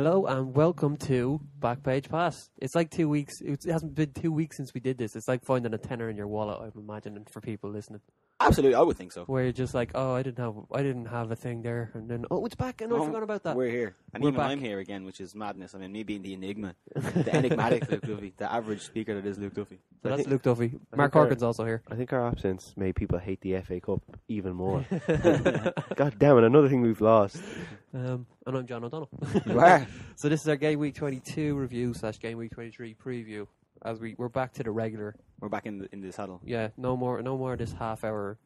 Hello and welcome to Backpage Pass. It's like 2 weeks. It hasn't been 2 weeks since we did this. It's like finding a tenner in your wallet, I'm imagining, for people listening. Absolutely, I would think so. Where you're just like, oh, I didn't have a thing there, and then it's back, and I forgot about that. We're here, and We're even back. I'm here again, which is madness. I mean, me being the enigma, the enigmatic Luke Duffy, the average speaker that is Luke Duffy. So that's Luke Duffy. Mark Horgan's also here. I think our absence made people hate the FA Cup even more. God damn it, another thing we've lost. And I'm John O'Donnell. You are. So this is our Gameweek 22 review / Gameweek 23 preview. As we're back to the regular. We're back in the saddle. Yeah, no more this half hour.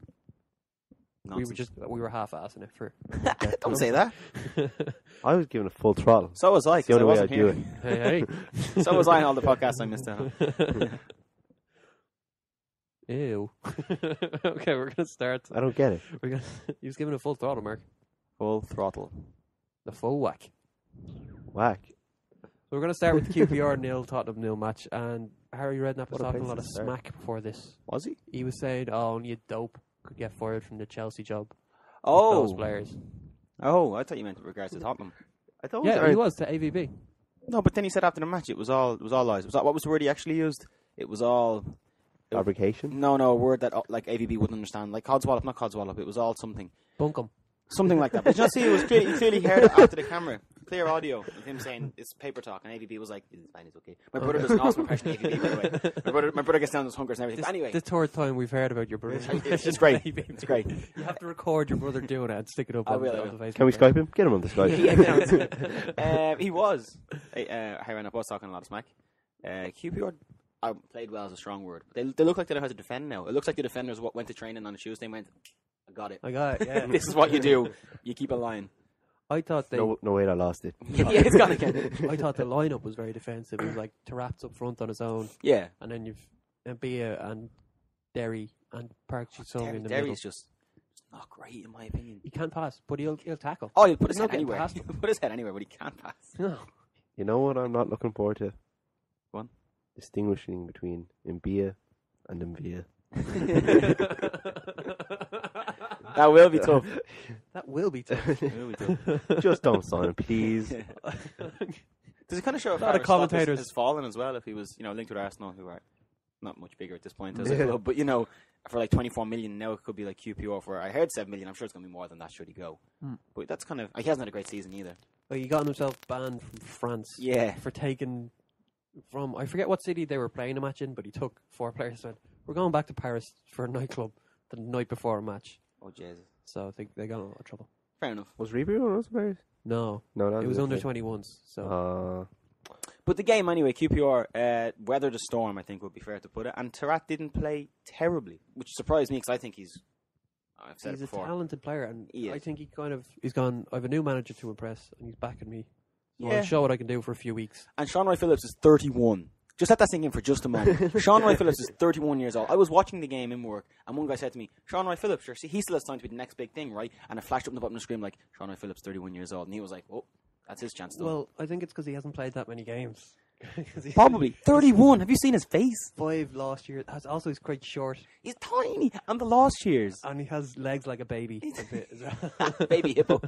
Nonsense. We were half-assing it for. Don't say that. I was given a full throttle. So was I. It's the only I way wasn't I do here. it. Hey. So was I in all the podcasts I missed out on. Ew. Okay, we're gonna start. I don't get it. He was giving a full throttle, Mark. Full throttle. The full whack. Whack. So we're gonna start with the QPR 0 Tottenham 0 match, and Harry Redknapp was What a talking a place lot to of start. smack before this. Was he? He was saying, "Oh, only a dope could get fired from the Chelsea job." Oh. Those players. Oh, I thought you meant in regards to Tottenham. I thought Yeah, he was to AVB. No, but then he said after the match it was all lies. What was the word he actually used? It was all fabrication. No, a word that like AVB wouldn't understand. Like codswallop, not codswallop. It was all something. Bunkum. Something like that. But you see, it was clear, you clearly heard it after the camera. Clear audio of him saying it's paper talk, and AVB was like, "It's fine, it's okay." My brother does an awesome impression of AVB, by the way. My brother gets down his hunkers and everything. But anyway, The third time we've heard about your brother. it's great. It's great. You have to record your brother doing it and stick it up I on, will, on I the will. Facebook. Can we page. Skype him? Get him on the Skype. He was. Harry was talking a lot of smack. QPR played well is a strong word. But they look like they know how to defend now. It looks like the defenders went to training on a Tuesday and went, "I got it. I got it, yeah. This is what you do. You keep a line." I thought they. No way I lost it. Yeah, it's gone again. I thought the lineup was very defensive. It was like Tarap's up front on his own, Yeah. and then you've Mbia and Derry and Park Ji-sung in the middle. Derry's just not great in my opinion. He can't pass, but he'll tackle. Oh, he'll put his He's not head getting anywhere. past He'll him. put his head anywhere, but he can't pass. No. You know what I'm not looking forward to? What? Distinguishing between Mbia and Mbia. That will be tough. That will be tough. That will be tough. Just don't sign him, please. Does it kind of show if A lot of Farrell's stock commentators- has fallen as well if he was, linked with Arsenal, who are not much bigger at this point as a club, but for like 24 million now it could be like QPR for I heard 7 million. I'm sure it's going to be more than that should he go. But that's kind of he hasn't had a great season either. Well, he got himself banned from France. Yeah. For taking from I forget what city they were playing a match in, but he took 4 players and went, "We're going back to Paris for a nightclub the night before a match." Oh Jesus. So I think they got in a lot of trouble. Fair enough. Was Reaper on those players? No, No, that it was a under thing. 21s. So But the game anyway, QPR weathered the storm, I think would be fair to put it. And Tarat didn't play terribly, which surprised me because I think I've said he's it a before. talented player, and He is. I think he's gone. I have a new manager to impress, and he's backing me. So Yeah. I'll show what I can do for a few weeks. And Sean Roy Phillips is 31. Just let that sink in for just a moment. Sean Roy Phillips is 31 years old. I was watching the game in work, and one guy said to me, "Sean Roy Phillips, sure, see, he still has time to be the next big thing, right?" And it flashed up on the bottom of the screen like, Sean Roy Phillips, 31 years old. And he was like, "Oh, that's his chance to Well, I think it's because he hasn't played that many games. 'Cause he's Probably. 31. Have you seen his face? 5 last year. Also, he's quite short, He's tiny. And the last years. and he has legs like a baby. A bit as well. Baby hippo.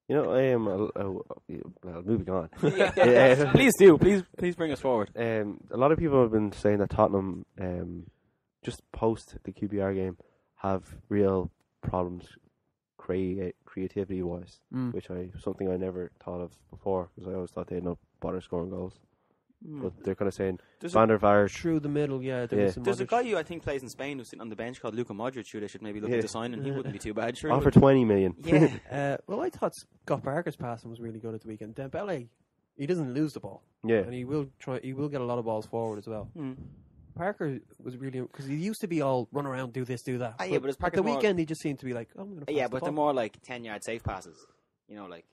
You know, I am. Well, moving on. Yeah. Please do. Please bring us forward. A lot of people have been saying that Tottenham, just post the QPR game, have real problems creativity-wise, which something I never thought of before because I always thought they'd not bother scoring goals. But they're kind of saying Van der Vaart. Through the middle, yeah. There's a guy who I think plays in Spain who's sitting on the bench called Luka Modric who they should maybe look into signing. He wouldn't be too bad, sure. Offer 20 million. Yeah. Well, I thought Scott Parker's passing was really good at the weekend. Dembele, he doesn't lose the ball. Yeah. And he will get a lot of balls forward as well. Parker was really, because he used to be all run around, do this, do that. Yeah, but as at Parker's the more- weekend, he just seemed to be like, I'm going to pass Yeah, the but they're ball. more like 10-yard safe passes. Like.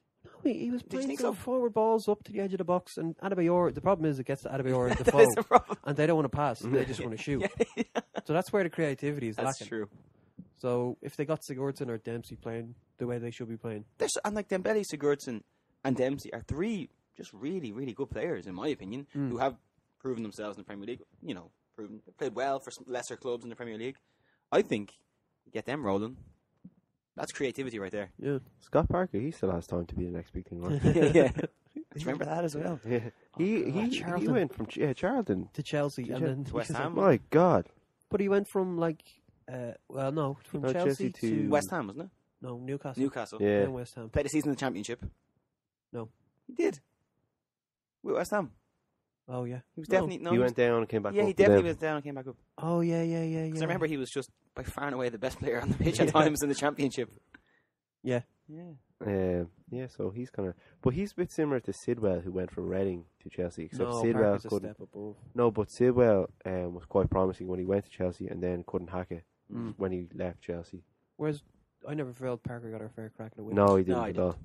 No, he was you playing think some so? forward balls up to the edge of the box, and Adebayor, the problem is it gets to Adebayor and That Defoe, is the problem. and they don't want to pass, they just want to shoot. So that's where the creativity is That's lacking. true. So if they got Sigurdsson or Dempsey playing the way they should be playing, And like Dembele, Sigurdsson, and Dempsey are 3 just really, really good players, in my opinion, who have proven themselves in the Premier League. Played well for some lesser clubs in the Premier League. I think get them rolling. That's creativity right there. Yeah. Scott Parker, he still has time to be the next big thing, right? Yeah. Do you remember that as well? Yeah. He went from Charlton to Chelsea and then to West Ham. My God. But he went from from Chelsea to West Ham, wasn't it? No, Newcastle. Newcastle. Yeah. Then West Ham. Played a season in the Championship. No. He did. With West Ham. Oh yeah. He was definitely He went down and came back up. Yeah, he definitely was down and came back up. Oh yeah. Because I remember he was just by far and away the best player on the pitch at times in the Championship. Yeah. Yeah, so he's kind of... But he's a bit similar to Sidwell, who went from Reading to Chelsea. Except Sidwell Parker's a step above. No, but Sidwell was quite promising when he went to Chelsea and then couldn't hack it when he left Chelsea. Whereas I never felt Parker got a fair crack at a win. No, he didn't at all.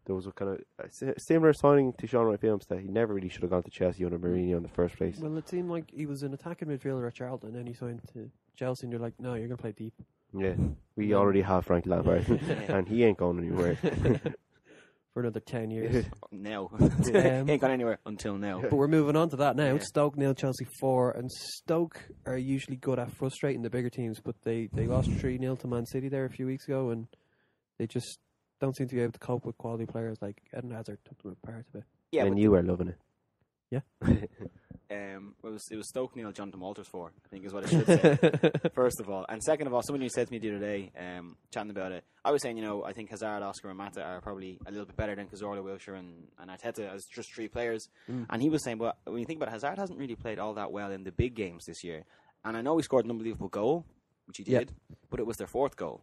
There was a kind of similar signing to Sean Wright Phillips that he never really should have gone to Chelsea under Mourinho in the first place. Well, it seemed like he was an attacking midfielder at Charlton, and then he signed to Chelsea, and you're like, no, you're going to play deep. Yeah, we already have Frank Lampard, and he ain't going anywhere. For another 10 years. Now. He ain't gone anywhere until now. But we're moving on to that now. Yeah. Stoke 0, Chelsea 4, and Stoke are usually good at frustrating the bigger teams, but they lost 3-0 to Man City there a few weeks ago, and they just don't seem to be able to cope with quality players like Eden Hazard took them apart a bit. Yeah, and you were loving it. Yeah. It was Stoke 0, Jonathan Walters 4, I think is what it should say. First of all. And second of all, someone who said to me the other day, chatting about it, I was saying, I think Hazard, Oscar and Mata are probably a little bit better than Cazorla, Wilshere and Arteta as just 3 players. And he was saying, well, when you think about it, Hazard hasn't really played all that well in the big games this year. And I know he scored an unbelievable goal, which he did, but it was their 4th goal.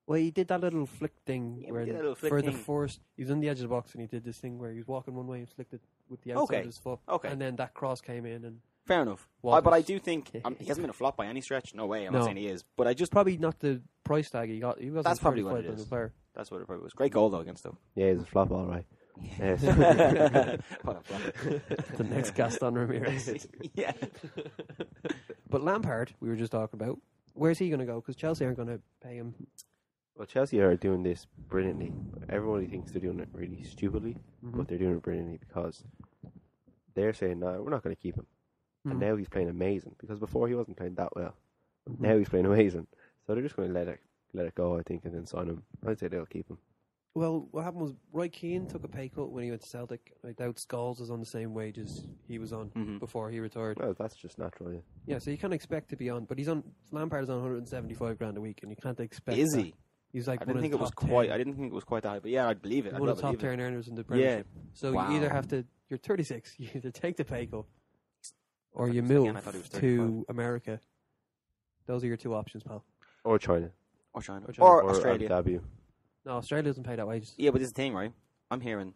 Well, he did that little flick thing Yeah, where he did that little flick for thing. the first, he was on the edge of the box and he did this thing where he was walking one way and flicked it with the outside of his foot. Okay. And then that cross came in and Fair enough. But I do think he hasn't been a flop by any stretch. No way. I'm not saying he is. But I just probably not the price tag he got. He wasn't That's probably what it 35 is. player. That's what it probably was. Great goal though against them. Yeah, he's a flop, all right. Yes. What a flop. The next Gaston Ramirez. Yeah. But Lampard, we were just talking about, where's he going to go? Because Chelsea aren't going to pay him. Well, Chelsea are doing this brilliantly. Everybody thinks they're doing it really stupidly, but they're doing it brilliantly because they're saying, no, we're not going to keep him. And now he's playing amazing because before he wasn't playing that well. Now he's playing amazing. So they're just going to let it go, I think, and then sign him. I'd say they'll keep him. Well, what happened was Roy Keane took a pay cut when he went to Celtic. I doubt Scholes is on the same wages he was on before he retired. Well, that's just natural, yeah. Yeah, so you can't expect to be on, but Lampard is on 175 grand a week, and you can't expect. Is that. he? He's like I didn't think it was quite that high, but yeah, I'd believe it. One of the top 10 earners in the Premiership. So you either have to, you're 36, you either take the pay cut, or you move to America. Those are your 2 options, pal. Or China. Or Australia. Abu Dhabi. No, Australia doesn't pay that wages. Yeah, but this is the thing, right? I'm hearing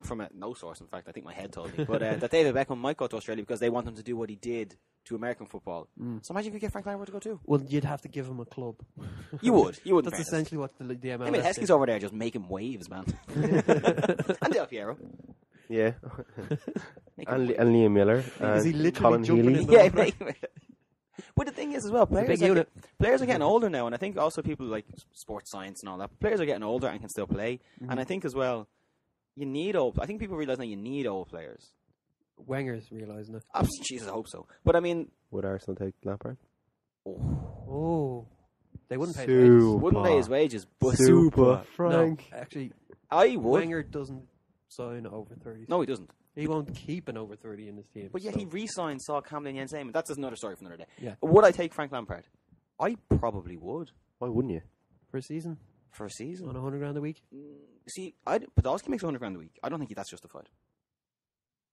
from no source, in fact, I think my head told me, but that David Beckham might go to Australia because they want him to do what he did to American football. So imagine if you get Frank Lampard to go too. Well, you'd have to give him a club. You would. That's essentially what the MLS I mean, Heskey's over there just making waves, man. And Del Piero. Yeah. and Liam Miller. Is he literally Colin jumping Healy. in the Yeah, but the thing is as well, players are getting older now, and I think also people like sports science and all that. Players are getting older and can still play, and I think as well, you need I think people realise now you need old players. Wenger's realising it. Oh, Jesus, I hope so. But I mean, Would Arsenal take Lampard? Oh, they wouldn't pay Super. his wages. wouldn't pay his wages, but Super Frank. No, actually, I would. Wenger doesn't sign over 30. No, he doesn't. He won't keep an over 30 in his team. But yet he re-signed Saul Campbell and Jens Lehmann. That's another story for another day. Yeah. Would I take Frank Lampard? I probably would. Why wouldn't you? For a season? For a season? On 100 grand a week? See, Podolski makes 100 grand a week. I don't think that's justified.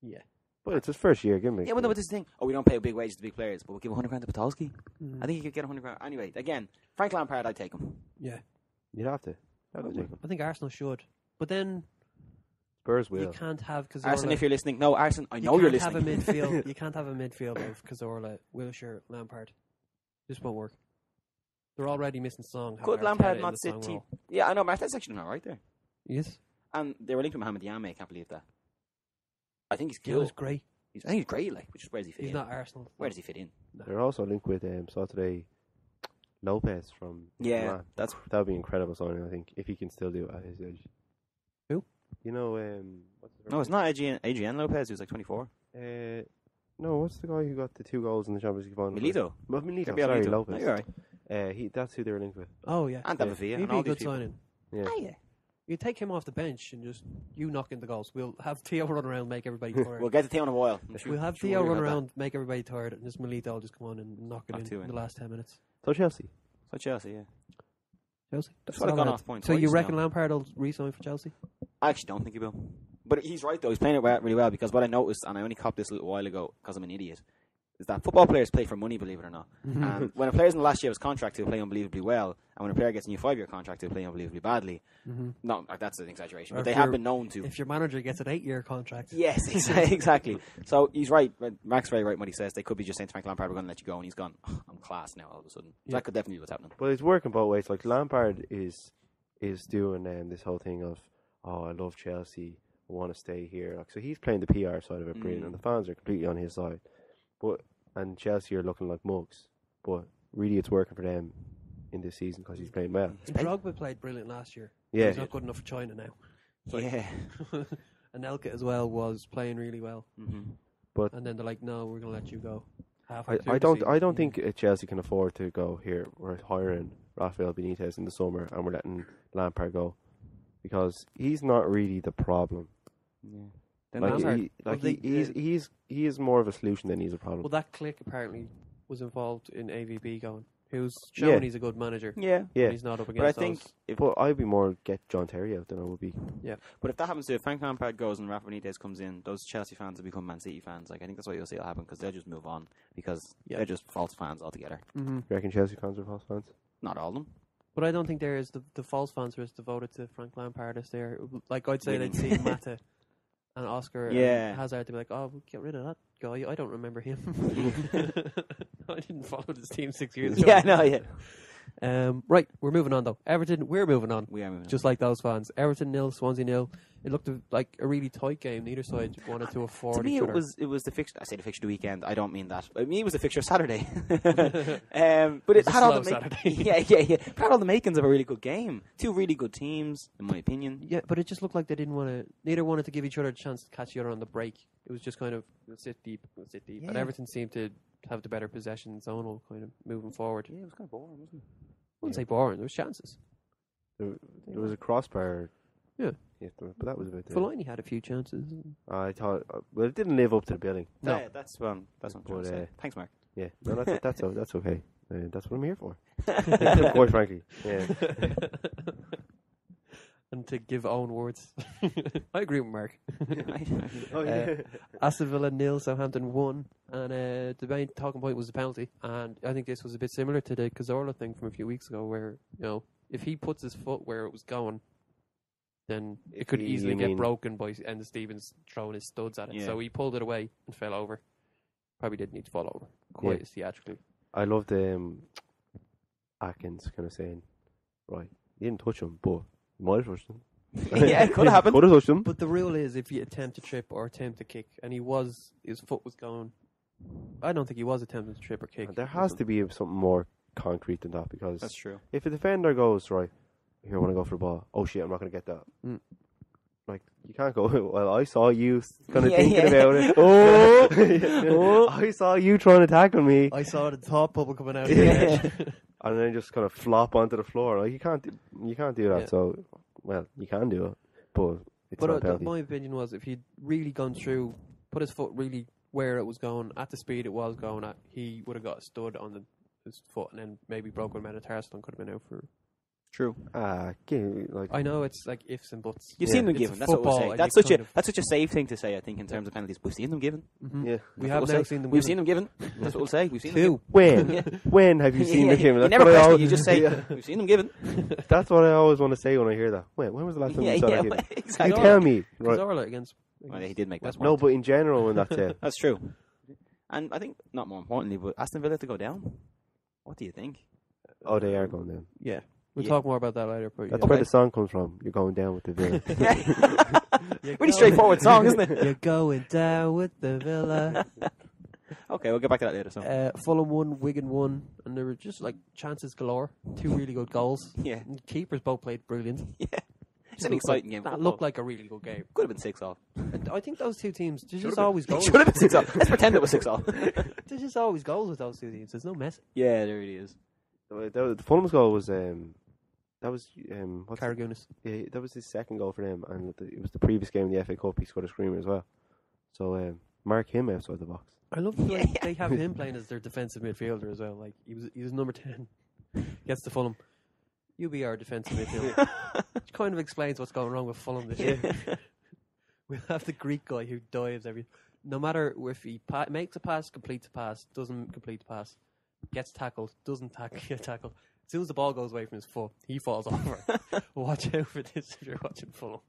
Yeah. But it's his first year, give me. Yeah, but no, but this is the thing. Oh, we don't pay big wages to big players, but we'll give 100 grand to Podolski. I think he could get 100 grand. Anyway, again, Frank Lampard, I'd take him. Yeah. You'd have to. Take him. I think Arsenal should. But then Spurs will. you can't have Cazorla. Arsenal, if you're listening. No, Arsenal, I know you're listening. You can't have a midfield of Cazorla, Wilshere, Lampard. This won't work. They're already missing Song. Could Lampard not sit team? Yeah, I know. Martin's actually not right there. Yes. And they were linked to Mohamed Diame. I can't believe that. I think he's He cool. was great. I think he's great. Like, which is where does he fit in? He's not Arsenal. Where does he fit in? They're also linked with saw today Lopez from Milan. That would be incredible signing, I think, if he can still do it at his age. Who? You know, what's his No, it's not Adrian Lopez, who's like 24. No, what's the guy who got the 2 goals in the Champions League final? Milito. Milito. Gabriel Sorry, Milito. Lopez. No, you're right. That's who they're linked with. Oh yeah, And David Villa he'd and be all a good these people. signing. Yeah. Ah, yeah. You take him off the bench and just you knock in the goals. We'll have Theo run around, make everybody tired. We'll get to Theo in a while. We'll have Theo run around, make everybody tired, and just Milito will just come on and knock it Knock two in in. the last 10 minutes. So Chelsea. So Chelsea, yeah. Chelsea. That's what I've gone off points. So you twice reckon now. Lampard will re-sign for Chelsea? I actually don't think he will. But he's right, though. He's playing it really well because what I noticed, and I only copped this a little while ago because I'm an idiot, is that football players play for money, believe it or not. And when a player's in the last year of his contract, he'll play unbelievably well. And when a player gets a new 5-year contract, he'll play unbelievably badly. No, that's an exaggeration. Or But they if have you're- been known to. If your manager gets an 8-year contract. Yes, exactly. So he's right. Mark's very right in what he says. They could be just saying to Frank Lampard, we're going to let you go. And he's gone, oh, I'm class now all of a sudden. So Yeah. that could definitely be what's happening. But it's working both ways. Like Lampard is doing this whole thing of, I love Chelsea, I want to stay here. Like, so he's playing the PR side of it brilliant, and the fans are completely on his side. And Chelsea are looking like mugs. But really, it's working for them in this season because he's playing well. Drogba played brilliant last year. Yeah. He's not good enough for China now. Yeah. Anelka as well was playing really well. But And then they're like, no, we're going to let you go. Halfway through I the don't season. think Chelsea can afford to go here. We're hiring Rafael Benitez in the summer and we're letting Lampard go because he's not really the problem. Yeah. He is more of a solution than he's a problem. Well, that clique apparently was involved in AVB going, who's shown he's a good manager. Yeah. Yeah. And he's not up against But I think those. But I'd be more get John Terry out than I would be. But if that happens to if Frank Lampard goes and Rafa Benitez comes in, those Chelsea fans will become Man City fans. Like I think that's what you'll see will happen because they'll just move on because they're just false fans altogether. You reckon Chelsea fans are false fans? Not all of them. But I don't think there is the false fans who is devoted to Frank Lampard is there. Like I'd say Really? they'd see Mata and Oscar Yeah. and Hazard to be like, oh, we'll get rid of that guy. I don't remember him. I didn't follow this team 6 years ago. Yeah, no, yeah. Right, we're moving on though. Everton, we're moving on. We are moving Just like those fans. Everton 0, Swansea 0. It looked like a really tight game. Neither side wanted to afford To me, each it other. was the fixture. I say the fixture weekend. I don't mean that. I mean it was the fixture Saturday. But it a had all slow the Saturday. yeah. It had all the makings of a really good game. Two really good teams, in my opinion. Yeah, but it just looked like they didn't want to. Neither wanted to give each other a chance to catch the other on the break. It was just kind of we'll sit deep. Yeah. And Everton seemed to have the better possession zonal kind of moving forward. Yeah, it was kind of boring, wasn't it? I wouldn't say boring. There was chances. There was a crossbar. Yeah. But that was about it. Fellaini had a few chances. I thought, well, it didn't live up to the billing. No. Yeah, that's what I'm trying to But, say. Thanks, Mark. Yeah, no, that's okay. That's what I'm here for. Quite frankly, yeah. And to give own words. I agree with Mark. Oh yeah. Aston Villa 0, Southampton 1. And the main talking point was the penalty. And I think this was a bit similar to the Cazorla thing from a few weeks ago where, if he puts his foot where it was going, then it could easily get broken by Enda Stevens throwing his studs at it. Yeah. So he pulled it away and fell over. Probably didn't need to fall over quite as theatrically. I loved Atkins kind of saying, right, you didn't touch him, but you might have touched him. Yeah, it could have happened. Could have touched him. But the rule is if you attempt to trip or attempt to kick, and his foot was going, I don't think he was attempting to trip or kick. There has to be something more concrete than that because That's true. if a defender goes, right, here I want to go for the ball, oh shit, I'm not going to get that. Like, you can't go, well, I saw you kind of thinking about it. Oh! I saw you trying to tackle me. I saw the top bubble coming out. And then just kind of flop onto the floor. Like, you can't do that. Yeah. So, well, you can do it, but it's not a penalty. My opinion was if he'd really gone through, put his foot really where it was going, at the speed it was going at, he would have got a stud on his foot and then maybe broken metatarsal and could have been out for... True. I know it's like ifs and buts. You've seen them It's given. That's what we'll football, say. and That's you such a kind of- that's such a safe thing to say. I think in terms of penalties, we've seen them given. Yeah. We That's have what now we'll say. seen them. We've seen them given. That's what we'll say. We've seen them Two. When? When have you seen the game? You That's never what I question it. always- You just say we've seen them given. That's what I always want to say when I hear that. When was the last time you saw that game? exactly. You tell me. Right. Cazorla against... Well, he did make that. No, but in general, when that's it. That's true. And I think, not more importantly, but Aston Villa to go down. What do you think? Oh, they are going down. Yeah. We'll Yeah. talk more about that later. But That's yeah. where the song comes from. You're going down with the Villa. Really straightforward song, isn't it? You're going down with the Villa. Okay, we'll get back to that later. So. Fulham 1, Wigan 1, and there were just like chances galore. 2 really good goals. Yeah. And keepers both played brilliant. Yeah. It's an exciting game. That looked like a really good game. Could have been 6-off. I think those two teams, there's just always goals. Should have been 6-off. Let's pretend it was 6-off. There's just always goals with those two teams. There's no mess. Yeah, there really is. The Fulham's goal was that was Carragounis. that was his second goal for them, and it was the previous game in the FA Cup. He scored a screamer as well. So mark him outside the box. I love the way they have him playing as their defensive midfielder as well. Like he was number 10. Gets to Fulham. You be our defensive midfielder. Which kind of explains what's going wrong with Fulham this year. We'll have the Greek guy who dives every. No matter if he makes a pass, completes a pass, doesn't complete the pass, gets tackled, doesn't get tackled. As soon as the ball goes away from his foot, he falls over. Watch out for this if you're watching Fulham.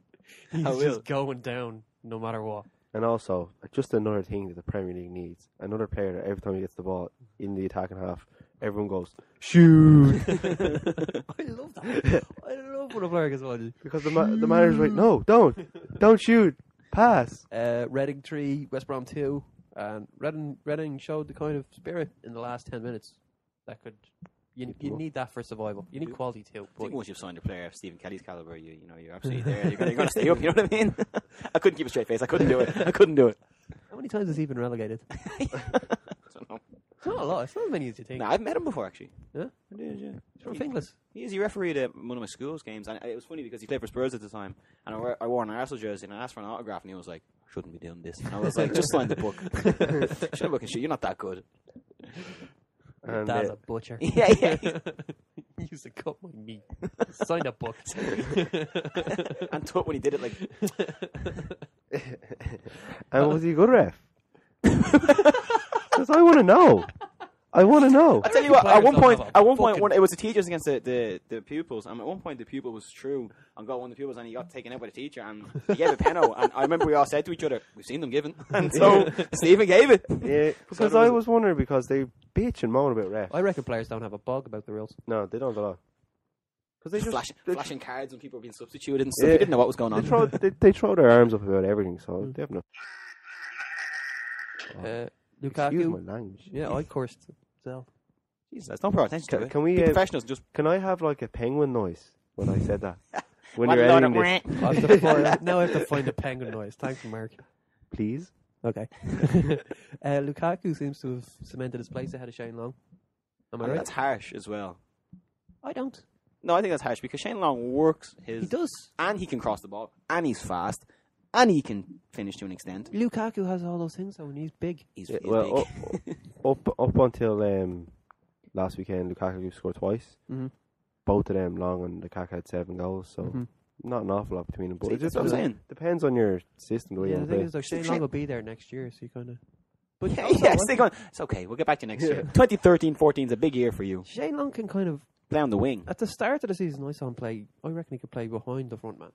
He's just going down no matter what. And also, just another thing that the Premier League needs, another player that every time he gets the ball in the attacking half, everyone goes, shoot! I love that. I love when a player gets one. Because the manager's like, no, don't shoot, pass. Reading 3, West Brom 2, and Reading showed the kind of spirit in the last 10 minutes that could. You need that for survival. You need quality too. I think once you've signed a player of Stephen Kelly's caliber, you're absolutely there. You're going to stay up. You know what I mean? I couldn't keep a straight face. I couldn't do it. How many times has he been relegated? I don't know. It's not a lot. It's not as many as you think. Nah, I've met him before actually. Yeah, I did. Yeah. he's from Finglas. He refereed at one of my school's games, and it was funny because he played for Spurs at the time, and I wore an Arsenal jersey, and I asked for an autograph, and he was like, "I shouldn't be doing this." And I was like, "Just sign the book. Shut up and shit. You're not that good." And Dad's a butcher. Yeah. He used to cut my meat. Sign that book. And taught when he did it like. And was he a good ref? Because I want to know. I tell you what. At one point, when it was the teachers against the pupils, and at one point the pupil was true and got one of the pupils, and he got taken out by the teacher, and he gave a penno, and I remember we all said to each other, "We've seen them given," and so Stephen gave it. Yeah, because I was wondering because they bitch and moan about refs. I reckon players don't have a bug about the rules. No, they don't at all. Because they just flashing cards when people were being substituted and stuff. They didn't know what was going on. They throw their arms up about everything, so they have no. Lukaku. Excuse my language. Yeah, I cursed myself. Jesus, don't pay attention to it. Can we be professionals? Just can I have like a penguin noise when I said that? When you're editing this, now I have to find a penguin noise. Thanks, Mark. Please. Okay. Lukaku seems to have cemented his place ahead of Shane Long. Am I right? That's harsh as well. I don't. No, I think that's harsh because Shane Long works his. He does, and he can cross the ball, and he's fast, and he can finish to an extent. Lukaku has all those things, though, and he's big. He's big. Up until last weekend, Lukaku scored twice. Mm-hmm. Both of them, Long and Lukaku had 7 goals, so not an awful lot between them. But that's what I'm saying. Depends on your system. The way the you thing play. is, though, Shane Long will be there next year, so you kind of. But stick on. It's okay. We'll get back to you next year. 2013-14 is a big year for you. Shane Long can kind of play on the wing. At the start of the season, I saw him play. I reckon he could play behind the front man.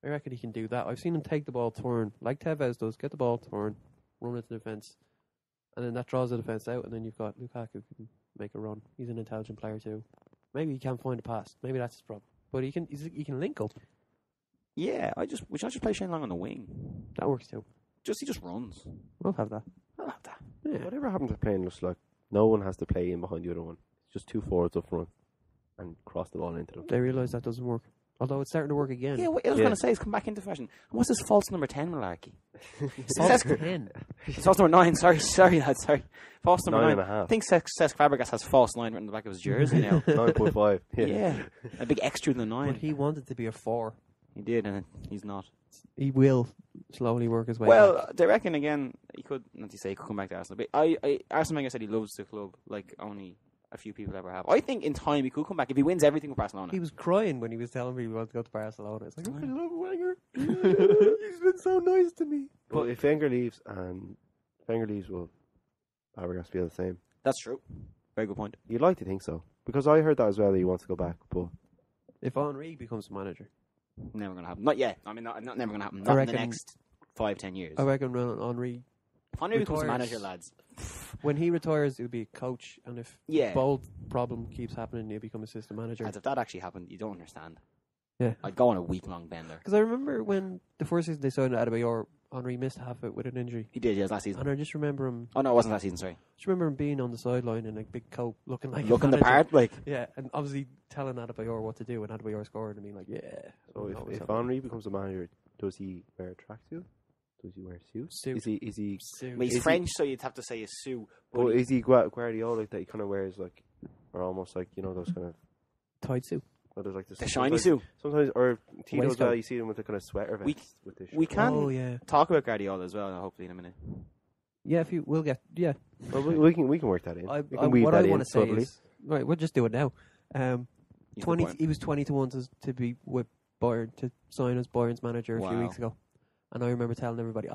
I reckon he can do that. I've seen him take the ball, turn like Tevez does, get the ball, turn, run into the defence, and then that draws the defence out, and then you've got Lukaku who can make a run. He's an intelligent player too. Maybe he can't find a pass. Maybe that's his problem. But he can link up. Yeah, we should just play Shane Long on the wing. That works too. He just runs. We'll have that. Yeah. Whatever happens to playing looks like no one has to play in behind the other one. It's just 2 forwards up front and cross the ball into them. They realise that doesn't work. Although it's starting to work again. Yeah, what I was going to say is come back into fashion. And what's this false number 10 malarkey? False 10. False number 9. Sorry, lad. Sorry. False number 9. 9.5. I think Cesc Fabregas has false 9 written on the back of his jersey now. 9.5. Yeah. A big extra than 9. But he wanted to be a 4. He did, and he's not. He will slowly work his way back. They reckon again he could, not to say he could come back to Arsenal, but Arsene Wenger said he loves the club like only a few people ever have. I think in time he could come back if he wins everything with Barcelona. He was crying when he was telling me he wanted to go to Barcelona. It's like, I love Wenger. He's been so nice to me. But if Wenger leaves, will Fabregas feel the same? That's true. Very good point. You'd like to think so. Because I heard that as well, that he wants to go back. But if Henry becomes manager. Never going to happen. Not yet. I mean, not never going to happen. Not in the next 5-10 years. I reckon when Henry becomes manager, lads. When he retires, he'll be a coach. And if the bold problem keeps happening, he'll become assistant manager. As if that actually happened, you don't understand. Yeah. I'd go on a week-long bender. Because I remember when the first season they signed Adebayor, Henry missed half it with an injury. He did, yes, last season. And I just remember him... Oh, no, it wasn't last season, sorry. I just remember him being on the sideline in a big coat, looking the part, like... Yeah, and obviously telling Adebayor what to do, and Adebayor scored, and being like, yeah. So if Henry becomes a manager, does he wear a tracksuit? Does he wear a suit? Is he Suit. Well, he's French, so you'd have to say a suit. But is he Guardiola that he kind of wears, like, or almost like those kind of. Tight suit. Well, there's like The shiny suit. Sometimes, or Tito's Waistcoat. you see them with the kind of sweater vest. With the We can Oh yeah. talk about Guardiola as well, hopefully in a minute. Yeah, if you will get Well, we can work that in. We can weave what that I in want to say subtly. is right. We'll just do it now. He's 20. the point. He was 20-1 to be with Bayern to sign as Bayern's manager a few Wow. weeks ago, and I remember telling everybody,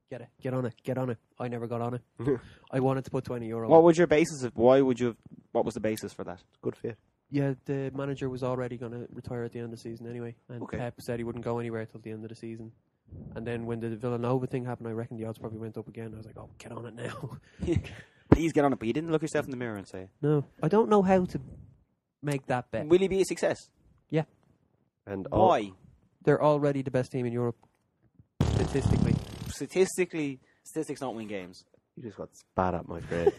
get on it. I never got on it. I wanted to put €20. What was your basis of? Why would you? What was the basis for that? Good fit. Yeah, the manager was already going to retire at the end of the season anyway, and Okay. Pep said he wouldn't go anywhere till the end of the season. And then when the Villanova thing happened, I reckon the odds probably went up again. I was like, oh, get on it now. Please get on it, but you didn't look yourself in the mirror and say, No, I don't know how to make that bet. "Will he be a success?" And Why? They're already the best team in Europe, statistically. Statistics don't win games. you just got spat at, my friend.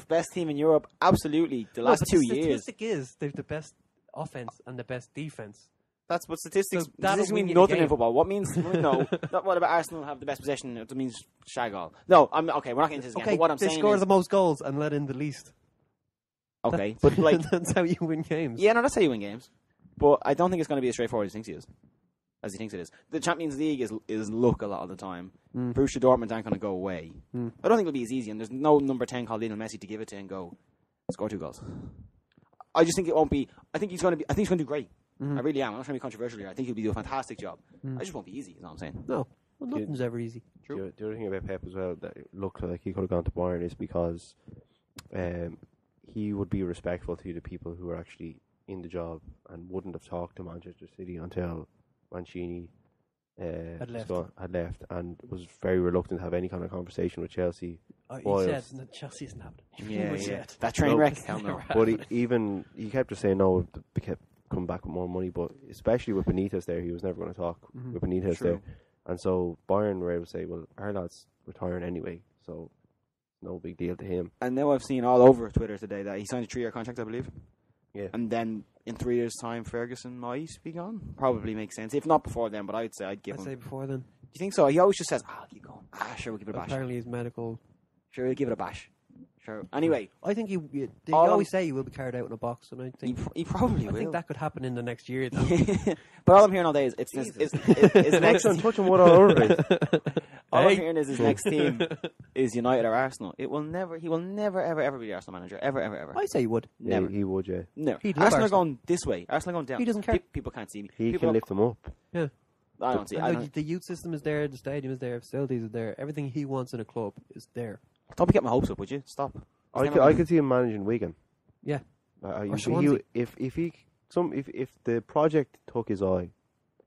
Best team in Europe, absolutely. The last 2 The years. statistic is they've the best offense and the best defense. That's what statistics. So that'll Statistics win mean you the nothing in game. football. What means no? Not what about Arsenal have the best possession? It means shag all. No, I'm okay. We're not getting into this again. Okay, But what I'm they saying score is the most goals and let in the least. okay, but like that's how you win games. yeah, no, that's how you win games. But I don't think it's going to be as straightforward as he thinks it is. The Champions League is luck a lot of the time. Borussia Dortmund aren't going to go away. I don't think it'll be as easy, and there's no number 10 called Lionel Messi to give it to and go score 2 goals. I just think it won't be. I think he's going to do great. I really am. I'm not trying to be controversial here. I think he'll do a fantastic job. I just won't be easy. Is what I'm saying. No, well, nothing's ever easy. True. The other thing about Pep as well that it looked like he could have gone to Bayern is because he would be respectful to the people who are actually in the job and wouldn't have talked to Manchester City until Mancini Had left. had left and was very reluctant to have any kind of conversation with Chelsea. He Boils. said no, Chelsea isn't happening. Yeah, He yeah. said. That train No, wreck. it's Hell no. never But happening. he kept just saying no. They kept coming back with more money, but especially with Benitez there, he was never going to talk with Benitez True. there, and so Bayern were able to say, well, our lad's retiring anyway, so no big deal to him. And now I've seen all over Twitter today that he signed a 3-year contract, I believe. Yeah. And then in 3 years' time, Ferguson might be gone. Probably makes sense. If not before then, but I'd say I'd give I'd him. say before then. Do you think so? He always just says, keep going. Sure, we'll give it a bash. Apparently his medical. Sure, we'll give it a bash. Sure. Anyway, I think they All always say he will be carried out in a box, and I think he probably I will. think that could happen in the next year. Though. But all I'm hearing all day is it's next. Touching what all over place. All I'm hearing is his next team is United or Arsenal. He will never ever be the Arsenal manager. Ever. I say he would. Never. He would, yeah. Never. He'd love Arsenal are Arsenal. going this way. Arsenal are going down. He doesn't care. People can't see me. He People can lift them up. Yeah. I don't see. I don't, The youth system is there. The stadium is there. Facilities are there. Everything he wants in a club is there. don't be getting my hopes up, would you? Stop. I could see him managing Wigan. Yeah. If Swansea. if the project took his eye,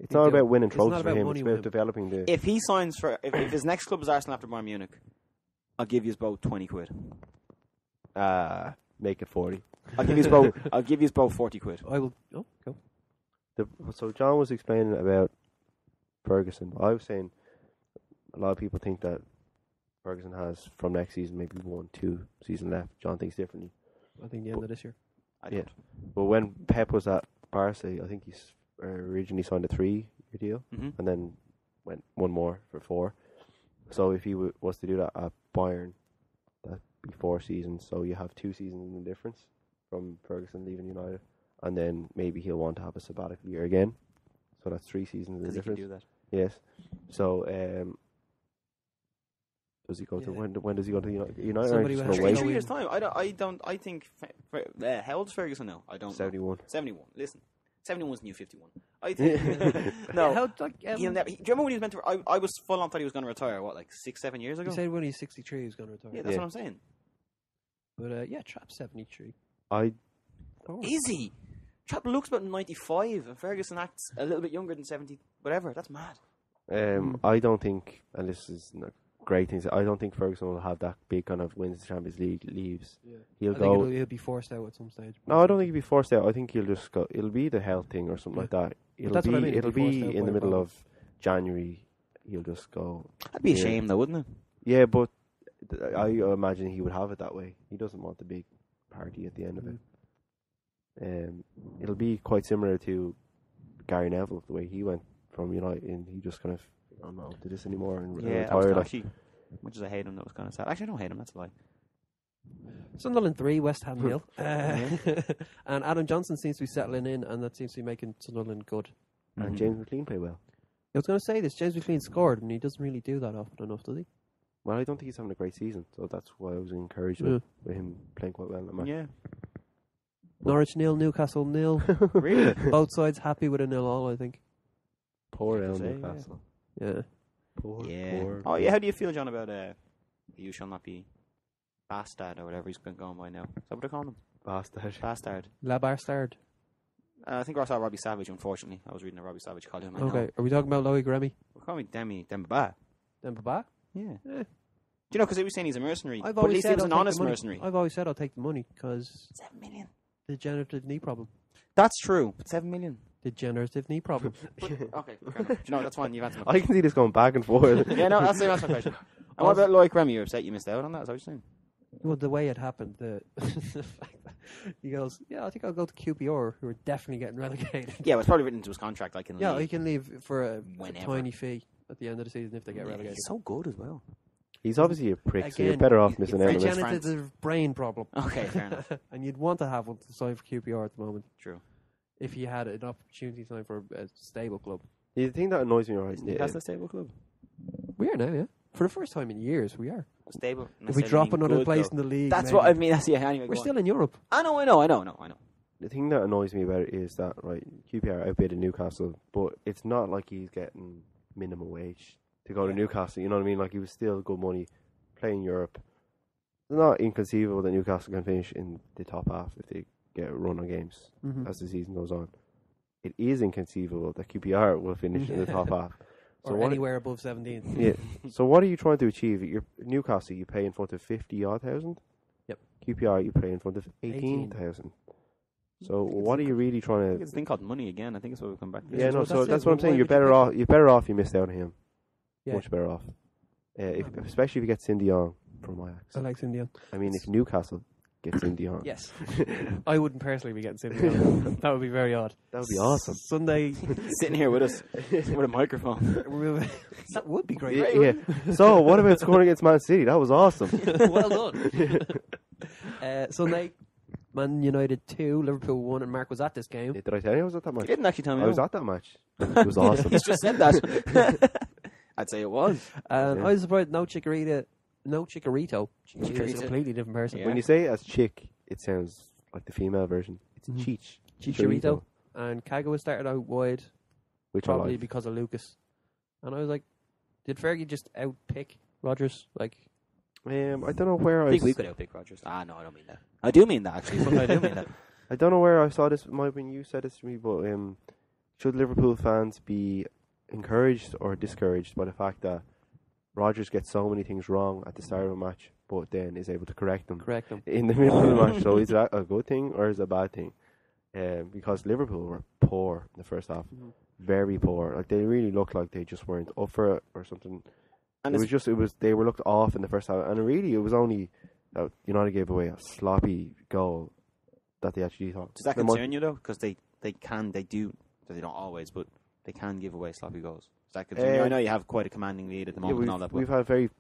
it's He'd not do about it. winning It's trophies not for about him. money It's with about him. developing the. If he signs for, if his next club is Arsenal after Bayern Munich, I'll give you both 20 quid. Make it 40. I'll give you both 40 quid. I will. Oh, go. So John was explaining about Ferguson. I was saying a lot of people think that Ferguson has from next season maybe 1-2 season left. John thinks differently. I think the end of this year. I Yeah. don't. But when Pep was at Barca, I think he originally signed a 3-year deal Mm-hmm. and then went one more for 4. So if he was to do that at Bayern, that'd be 4 seasons. So you have 2 seasons in the difference from Ferguson leaving United, and then maybe he'll want to have a sabbatical year again. So that's 3 seasons in the Because he can difference. do that. Yes. So does he go to Yeah. when does he go to United? Somebody Or will just have gonna to wait? go 3 in. years time. I think. How old's Ferguson now? I don't know. 71. 71. Listen, 71's new 51. I think. No. How, like, He'll never, do you remember when he was meant to? I was full on thought he was going to retire. What, like 6-7 years ago? he said when he's 63 he's going to retire. Yeah, that's Yeah. what I'm saying. But yeah, Trapp's 73. I Is he? Trapp looks about 95, and Ferguson acts a little bit younger than 70. Whatever. That's mad. I don't think, and this is not great things. I don't think Ferguson will have that big kind of wins the Champions League leaves. Yeah. He'll I think go. he'll be forced out at some stage. No, I don't think he'll be forced out. I think he'll just go. It'll be the health thing or something like that. It'll that's be. what I mean, he'll It'll be forced be out in by the a middle ball. of January. He'll just go. That'd be a Yeah. shame, though, wouldn't it? Yeah, but I imagine he would have it that way. He doesn't want the big party at the end of it. It'll be quite similar to Gary Neville, the way he went from United, and he just kind of, I don't know, do this anymore and Yeah, that was retired. actually, much as I hate him, that was kind of sad. Actually, I don't hate him. That's a lie. Sunderland 3, West Ham 0. And Adam Johnson seems to be settling in, and that seems to be making Sunderland good. And James McLean played well. I was going to say this. James McLean scored, and he doesn't really do that often enough, does he? Well, I don't think he's having a great season, so that's why I was encouraged with him playing quite well in that match. Yeah. Norwich 0, Newcastle 0. Really? Both sides happy with a 0-0, I think. Poor Fair to El say, Newcastle. Yeah. Poor. Oh, yeah. How do you feel, John, about you shall not be Bastard or whatever he's been going by now? Is that what they call him? Bastard. La Bastard. I think I saw Robbie Savage, unfortunately. I was reading a Robbie Savage column. Okay. Are we talking about Loic Remy? We'll call me Dembaba. Dembaba? Yeah. Do you know, because he was saying he's a mercenary. I've But at always least said he was I'll an take honest the money. mercenary. I've always said I'll take the money because 7 million. degenerative knee problem. That's true. But 7 million. Degenerative knee problem. Okay, fair enough. Do you know, that's fine. You've answered my I can see this going back and forth. Yeah, no, that's my question. And what about Loic Remy? You're upset you missed out on that? Is that what you're saying? Well, the way it happened, the fact that he goes, yeah, I think I'll go to QPR, who are definitely getting relegated. Yeah, it was probably written into his contract. I can Yeah, leave. he can leave for a Whenever. tiny fee at the end of the season if they get relegated. He's so good as well. He's obviously a prick, so you're Again, better off he's missing out on this. Degenerative brain problem. Okay, fair enough. And you'd want to have one to sign for QPR at the moment True. if you had an opportunity to sign for a stable club. The thing that annoys me, right? Isn't Newcastle a stable club? We are now, yeah. For the first time in years, we are. Stable. If we drop another place in the league, That's maybe. what I mean. That's anyway. We're still in Europe. I know. The thing that annoys me about it is that, right, QPR outbid Newcastle, but it's not like he's getting minimum wage to go to Newcastle. You know what I mean? Like, he was still good money playing Europe. It's not inconceivable that Newcastle can finish in the top half if they get a run on games as the season goes on. It is inconceivable that QPR will finish in the top half. Or anywhere above 17. Yeah. So what are you trying to achieve? You're Newcastle, you pay in front of 50,000. Yep. QPR, you pay in front of 18,000. So what are you really I trying think to? it's a thing called money again. I think it's what we'll come back to. Yeah, no. So that's what I'm Why saying. You're would you better pick- off. You're better off. You missed out on him. Yeah. Much better off. Especially if you get Cindy Young from Ajax. I like Cindy. I mean, if Newcastle gets Cindy Young, Yes. I wouldn't personally be getting Cindy. That would be very odd. that would be awesome. Sunday. Sitting here with us with a microphone. That would be great. Yeah. So what about scoring against Man City? That was awesome. Well done. Sunday, Man United 2, Liverpool 1, and Mark was at this game. Did I tell you I was at that You match? didn't actually tell me. I was at that match. It was awesome. He's just said that. I'd say it was. And Yeah. I was surprised no Chicharito. He's a Chicharito. completely different person. Yeah. When you say it as chick, it sounds like the female version. It's Mhm. Cheech. Chicharito. And Kagawa started out wide, Which probably I like. because of Lucas. And I was like, did Fergie just outpick Rodgers? Like, I don't know where I I think we could outpick Rodgers. No, I don't mean that. I do mean that, actually. But I do mean that. I don't know where I saw this. It might have been you said this to me, but should Liverpool fans be encouraged or discouraged by the fact that Rodgers gets so many things wrong at the start of a match, but then is able to correct them correct him. in the middle of the match? So is that a good thing or is it a bad thing? Because Liverpool were poor in the first half, very poor. Like, they really looked like they just weren't up for it or something. And They were looked off in the first half, and really it was only that United gave away a sloppy goal that they actually thought. does that They might- concern you, though? Because they do. They don't always, but they can give away sloppy goals. Does that concern you? I know you have quite a commanding lead at the moment and all that, but we've had very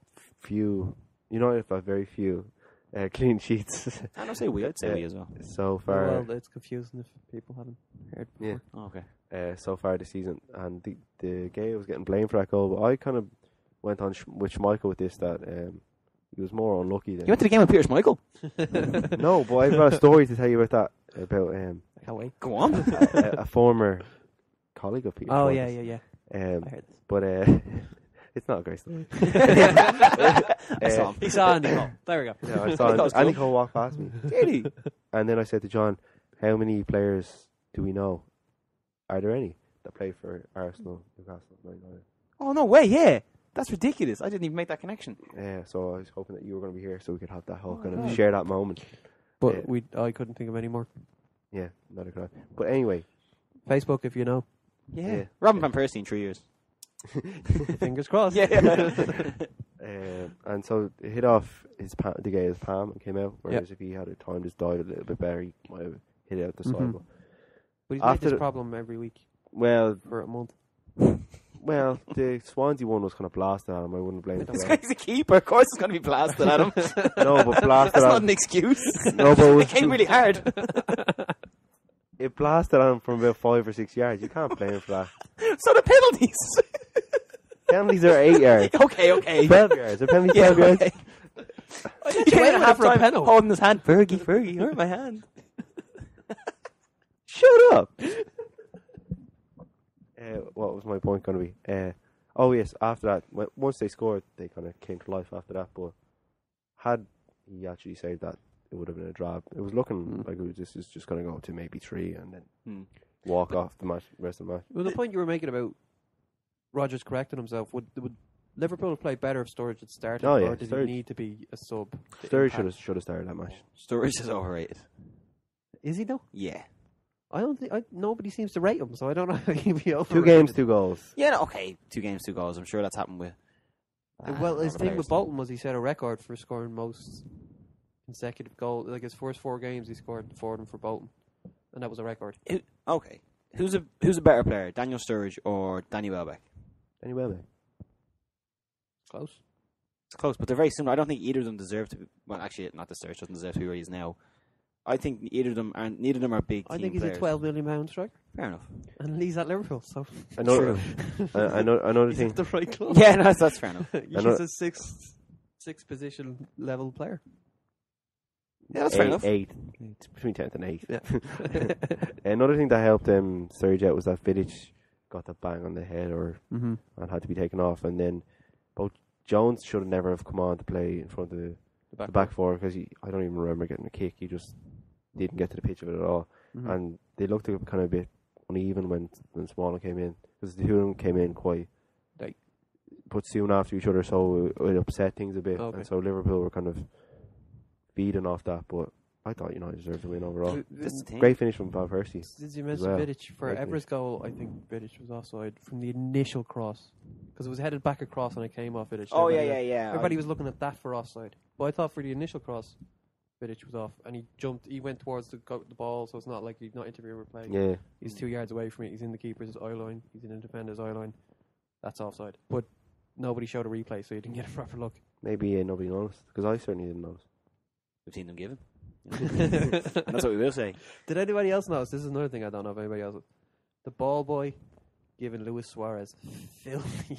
few. United have had very few clean sheets I don't say we. I'd say we as well. so far. Well, it's confusing if people haven't heard before. Yeah. Oh, okay. So far this season, and the guy was getting blamed for that goal. But I kind of went on with Schmeichel with this that he was more unlucky than. You went to the game with Peter Schmeichel? No, but I've got a story to tell you about that about I can't wait. Go on. a former colleague of Peter. Oh, Schmeichel's. yeah. I heard this. But it's not a great story. I saw him. He saw Andy Cole. There we go. Yeah, I I saw thought it was Andy cool. Cole walk past me. Did he? And then I said to John, how many players do we know? Are there any that play for Arsenal, Newcastle, Man United? Oh, no way, yeah. That's ridiculous. I didn't even make that connection. Yeah, so I was hoping that you were going to be here so we could have that whole kind of right. share that moment. But Yeah. I couldn't think of any more. Yeah, not a crowd. But anyway, Facebook, if you know. Yeah. Robin Van Persie in 3 years. Fingers crossed. Yeah. and so it hit off the guy's palm and came out, whereas if he had a time just dive a little bit better, he might have hit it out the side. Mhm. But But he's made After this the- problem every week well, for a month. Well, the Swansea one was kind of blasted at him. I wouldn't blame him for This that. guy's a keeper. Of course, it's going to be blasted at him. No, but blasted That's at not him. an excuse. No, but It came really hard. it blasted at him from about 5 or 6 yards. You can't blame him for that. So the penalties. Penalties are 8 yards. Okay. 12 yards. A penalty 12 yards. Okay. You went half for a penalty. holding his hand. Fergie, hurt my hand. Shut up. What was my point going to be? Oh yes, after that, once they scored, they kind of came to life after that. But had he actually saved that, it would have been a draw. It was looking like this is just going to go to maybe 3 and then walk off the rest of the match. Well, the point you were making about Rodgers correcting himself, would Liverpool have played better if Sturridge had started, Oh, yeah, or did Sturridge. he need to be a sub? to Sturridge impact? should have started that match. Sturridge is overrated. Is he though? Yeah. I don't think nobody seems to rate him, so I don't know how he'd be over. 2 games, 2 goals. Yeah, no, okay. 2 games, 2 goals. I'm sure that's happened with. Well, his other thing players. with Bolton was he set a record for scoring most consecutive goals. Like his first 4 games, he scored 4 of them for Bolton, and that was a record. Okay. Who's a better player, Daniel Sturridge or Danny Welbeck? Danny Welbeck. Close. It's close, but they're very similar. I don't think either of them deserve to be. Well, actually, not the Sturridge doesn't deserve to be where he is now. I think neither of them are big. I team think he's players. a £12 million striker, Fair enough. and he's at Liverpool, so Another he's thing. at the right club. Yeah, no, that's fair enough. He's a sixth position level player. Yeah, that's fair enough. 8. It's between 10th and 8th. Yeah. Another thing that helped Sturridge out was that Vidic got that bang on the head Mm-hmm. and had to be taken off. And then both Jones should have never have come on to play in front of the back four because I don't even remember getting a kick. He just didn't get to the pitch of it at all. Mm-hmm. And they looked kind of a bit uneven when Smalling came in because the two of them came in quite put soon after each other, so it upset things a bit. Okay. And so Liverpool were kind of feeding off that, but I thought United deserved to win overall. That's the thing. Great finish from Van Persie. Did you mention well. Vidic? For Great Evra's goal, I think Vidic was offside from the initial cross because it was headed back across and it came off Vidic. Oh, Everybody- yeah. Everybody was looking at that for offside, but I thought for the initial cross, Vidic was off, and he went towards the ball, so it's not like he's not interviewing or playing. Yeah. He's 2 yards away from it. He's in the keeper's eye line. He's in the defender's eye line. That's offside. But nobody showed a replay, so you didn't get a proper look. Maybe nobody noticed because I certainly didn't notice. We've seen them given. And that's what we will say. Did anybody else notice? This is another thing I don't know if anybody else. The ball boy giving Luis Suarez filthy.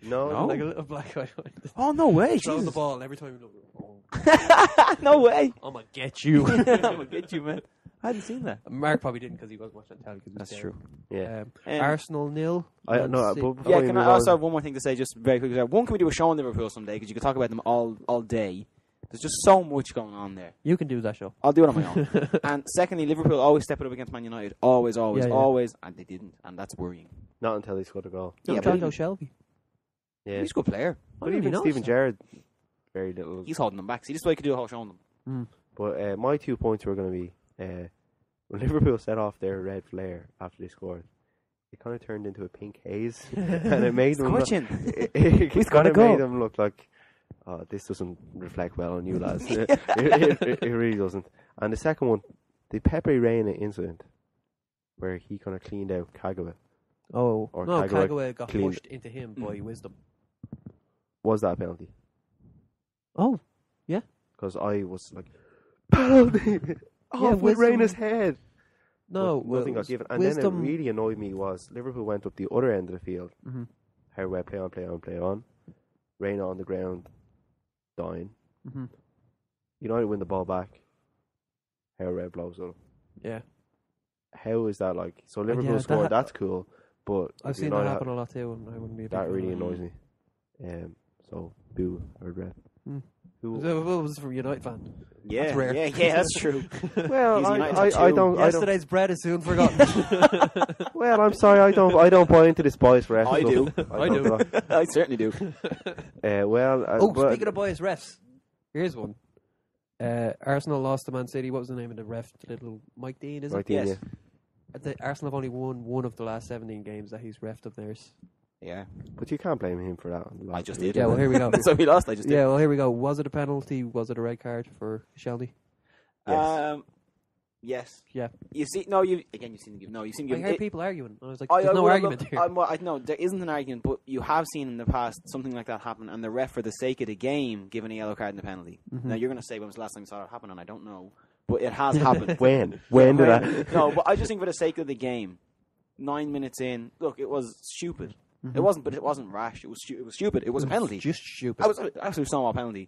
No. Like a little black eye. Oh, no way. Throwing the Jesus. ball and every time you look. No way. I'm gonna get you. I'm going to get you, man. I hadn't seen that. Mark probably didn't because he was watching telly. That's true. Yeah. Arsenal 0. I Man no. City- But before Yeah, we can move I also on- have one more thing to say just very quickly? One, can we do a show on Liverpool someday? Because you could talk about them all day. There's just so much going on there. You can do that show. I'll do it on my own. And secondly, Liverpool always step it up against Man United. Always, Yeah, yeah. always. And they didn't. And that's worrying. Not until they scored a goal. Yeah, John but- Joe Shelby. Yeah. He's a good player. But I even didn't Steven notice Gerrard, very little. He's holding them back. See, this is why you could do a whole show on them. But my 2 points were going to be when Liverpool set off their red flare after they scored. It kind of turned into a pink haze, and it made them. Scorching. It He's kind gotta of go. made them look like, this doesn't reflect well on you lads. It really doesn't. And the second one, the Pepe Reina incident, where he kind of cleaned out Kagawa. Oh, Or no, Kagawa Kagawa got cleaned- pushed into him by wisdom. Was that a penalty? Oh, Because I was like, penalty! Yeah, Off with Wisdom- Reina's head! no. But nothing well, got given. And then wisdom. it really annoyed me was Liverpool went up the other end of the field. Mm-hmm. How well play on. Reina on the ground, dying. Mm-hmm. United win the ball back. How red blows up. Yeah, How is that like? So Liverpool that scored, ha- that's cool. But I've if seen that United happen a lot too, and I wouldn't be a big that fan really of it. annoys me. So, boo, third red. Hmm. Who? So, what was it from a United fan? Yeah, That's rare. yeah, that's true. Well, He's I United don't. too. Yesterday's bread is soon forgotten. Well, I'm sorry. I don't buy into this bias refs. I do. I do. I certainly do. But Speaking of biased refs, here's one. Arsenal lost to Man City. What was the name of the ref? The little Mike Dean, is Right, it? Yes. Arsenal have only won one of the last 17 games that he's refed of theirs. Yeah. But you can't blame him for that. I just did. Yeah, well, here we go. So we lost. I just did. Yeah, well, here we go. Was it a penalty? Was it a red card for Shelby? Yes. Yes. Yeah. You've seen you've seen them give. No, you've seen them I give. heard people arguing. And I was like, there's no argument here. I know there isn't an argument, but you have seen in the past something like that happen, and the ref, for the sake of the game, given a yellow card and a penalty. Now you're going to say when was the last time you saw it happen, and I don't know, but it has happened. When did that? No, but I just think for the sake of the game, 9 minutes in, look, it was stupid. It wasn't rash. It was stupid. It was a penalty. Just stupid. It was an absolute small penalty.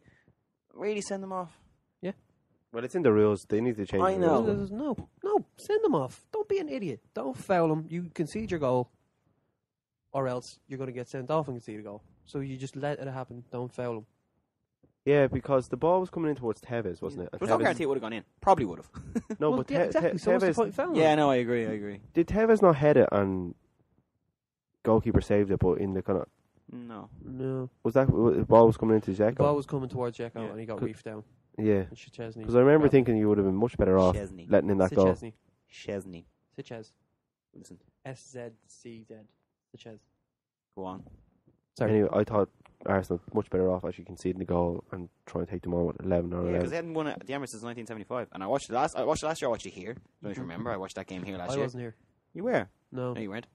Really send them off? Yeah. Well, it's in the rules. They need to change I the know. rules. No, send them off. Don't be an idiot. Don't foul them. You concede your goal, or else you're going to get sent off and concede a goal. So you just let it happen. Don't foul them. Yeah, because the ball was coming in towards Tevez, wasn't it? And There's no guarantee it would have gone in. Probably would have. No, Well, but yeah, exactly. So what's the Tevez... point in fouling? Yeah, no, I agree. Did Tevez not head it and goalkeeper saved it, but in the kind of... No. Was that... The ball was coming into Dzeko? The ball was coming towards Dzeko Yeah. and he got reefed down. Yeah. And Szczesny. Because I remember thinking you would have been much better off Szczesny. letting in that goal. Szczesny. Sichez. Listen, SZCZ. Sichez. go on. Sorry. Anyway, I thought Arsenal much better off actually conceding the goal and trying to take them on with 11 or Yeah, 11. because they hadn't won at the Emirates since 1975, and I watched it last year. I watched it here. Don't you remember? I watched that game here last I year. wasn't here. You were? No. No, you weren't.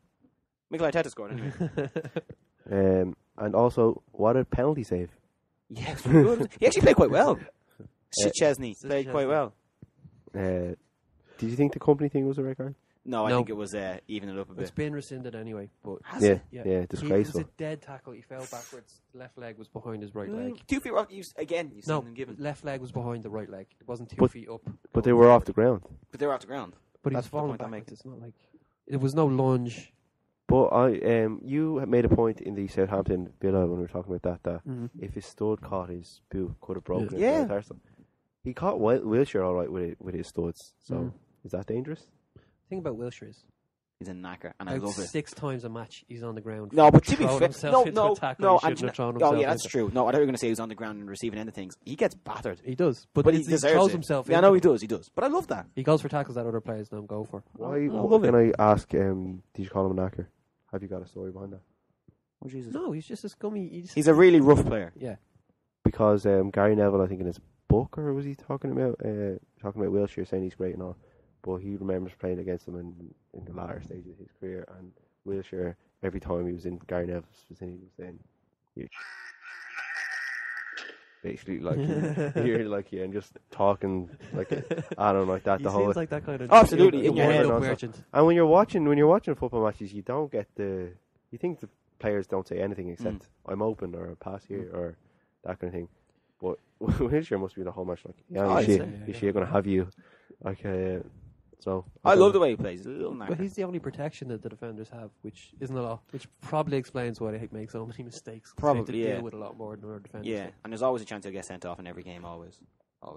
Mikel Arteta scored anyway. And also, what a penalty save. Yeah, he actually played quite well. Szczesny played quite well. Did you think the company thing was a red card? No, I No. think it was even it up a It's bit. been rescinded anyway. But Yeah, yeah. disgraceful. It was a dead tackle. He fell backwards. Left leg was behind his right leg. 2 feet off. You've seen No, them given, left leg was behind the right leg. It wasn't 2 But- feet up. But they were off the ground. but they were off the ground. But he That's was the falling point I backwards. make. It's not like... It was no lunge. But you had made a point in the Southampton Villa when we were talking about that if his stud caught his boot, could have broken Yeah. it. Arsenal. He caught Wilshere all right with his studs. So is that dangerous? The thing about Wilshere is He's a knacker, and I about love it. 6 times a match he's on the ground. No, but to be throwing fair, himself into a tackle, he shouldn't have thrown himself yeah, that's into. true. No, I thought you were going to say he was on the ground and receiving end of things. He gets battered, He does. But but he he deserves throws it. himself Yeah, I into know he them. does. He does. But I love that. He goes for tackles that other players don't go for. Why? love Can I ask? Did you call him a knacker? Have you got a story behind that? Oh Jesus! No, he's just a scummy... He's a really rough player. Yeah. Because Gary Neville, I think in his book, or was he talking about Wilshere, saying he's great and all, but he remembers playing against him in the latter stage of his career, and Wilshere, every time he was in Gary Neville's vicinity, was saying, basically like you're like and just talking like I don't know, like that He the whole. seems like that kind of... Absolutely, in a your head. wind-up merchant. And when you're watching football matches, you don't get you think the players don't say anything except I'm open or pass here or that kind of thing. But Wilshere must be the whole match like, is she going to have you? Like, so I love the way he plays. He's a little But knacker. he's the only protection that the defenders have, which isn't a lot. Which probably explains why they make so many mistakes. 'Cause they have to Probably, yeah. deal with a lot more than our defenders. Yeah, and there's always a chance he'll get sent off in every game. Always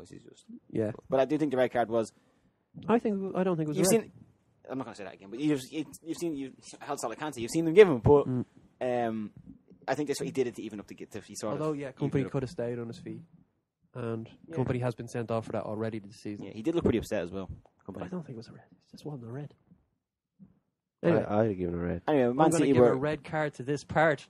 he's just. Yeah. But I do think the red card was. I don't think it was You've red. seen. I'm not going to say that again, but you've held solid cancer. You've seen them give him, but I think that's what he did it to even up to get to. He sort Although, of. yeah, Company could have stayed on his feet. And Company has been sent off for that already this season. Yeah, he did look pretty upset as well. But I don't think it was a red. It just wasn't a red. Anyway, Anyway, I'd have given a red. Anyway, I'm Man going to City give a were. red card to this part.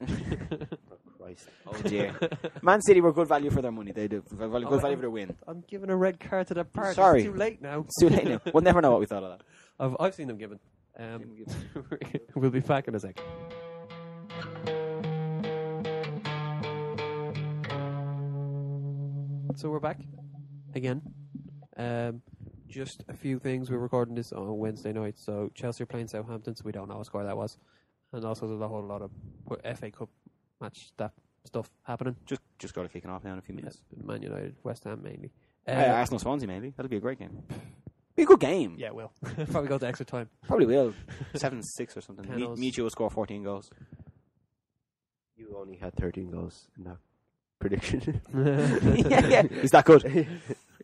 Christ. Oh dear, Man City were good value for their money. They do good value for their win. I'm giving a red card to that part. Sorry. It's too late now. It's too late now. We'll never know what we thought of that. I've seen them given. We'll be back in a sec. So we're back again. Just a few things. We're recording this on Wednesday night. So Chelsea are playing Southampton, so we don't know what score that was. And also there's a whole lot of FA Cup match stuff happening. Just got to kicking off now in a few minutes. Man United, West Ham mainly. Arsenal Swansea maybe. That'll be a great game. Be a good game. Yeah, will. Probably go to extra time. Probably will. 7-6 or something. Penalties. Michu will score 14 goals. You only had 13 goals in that prediction. yeah. He's that good.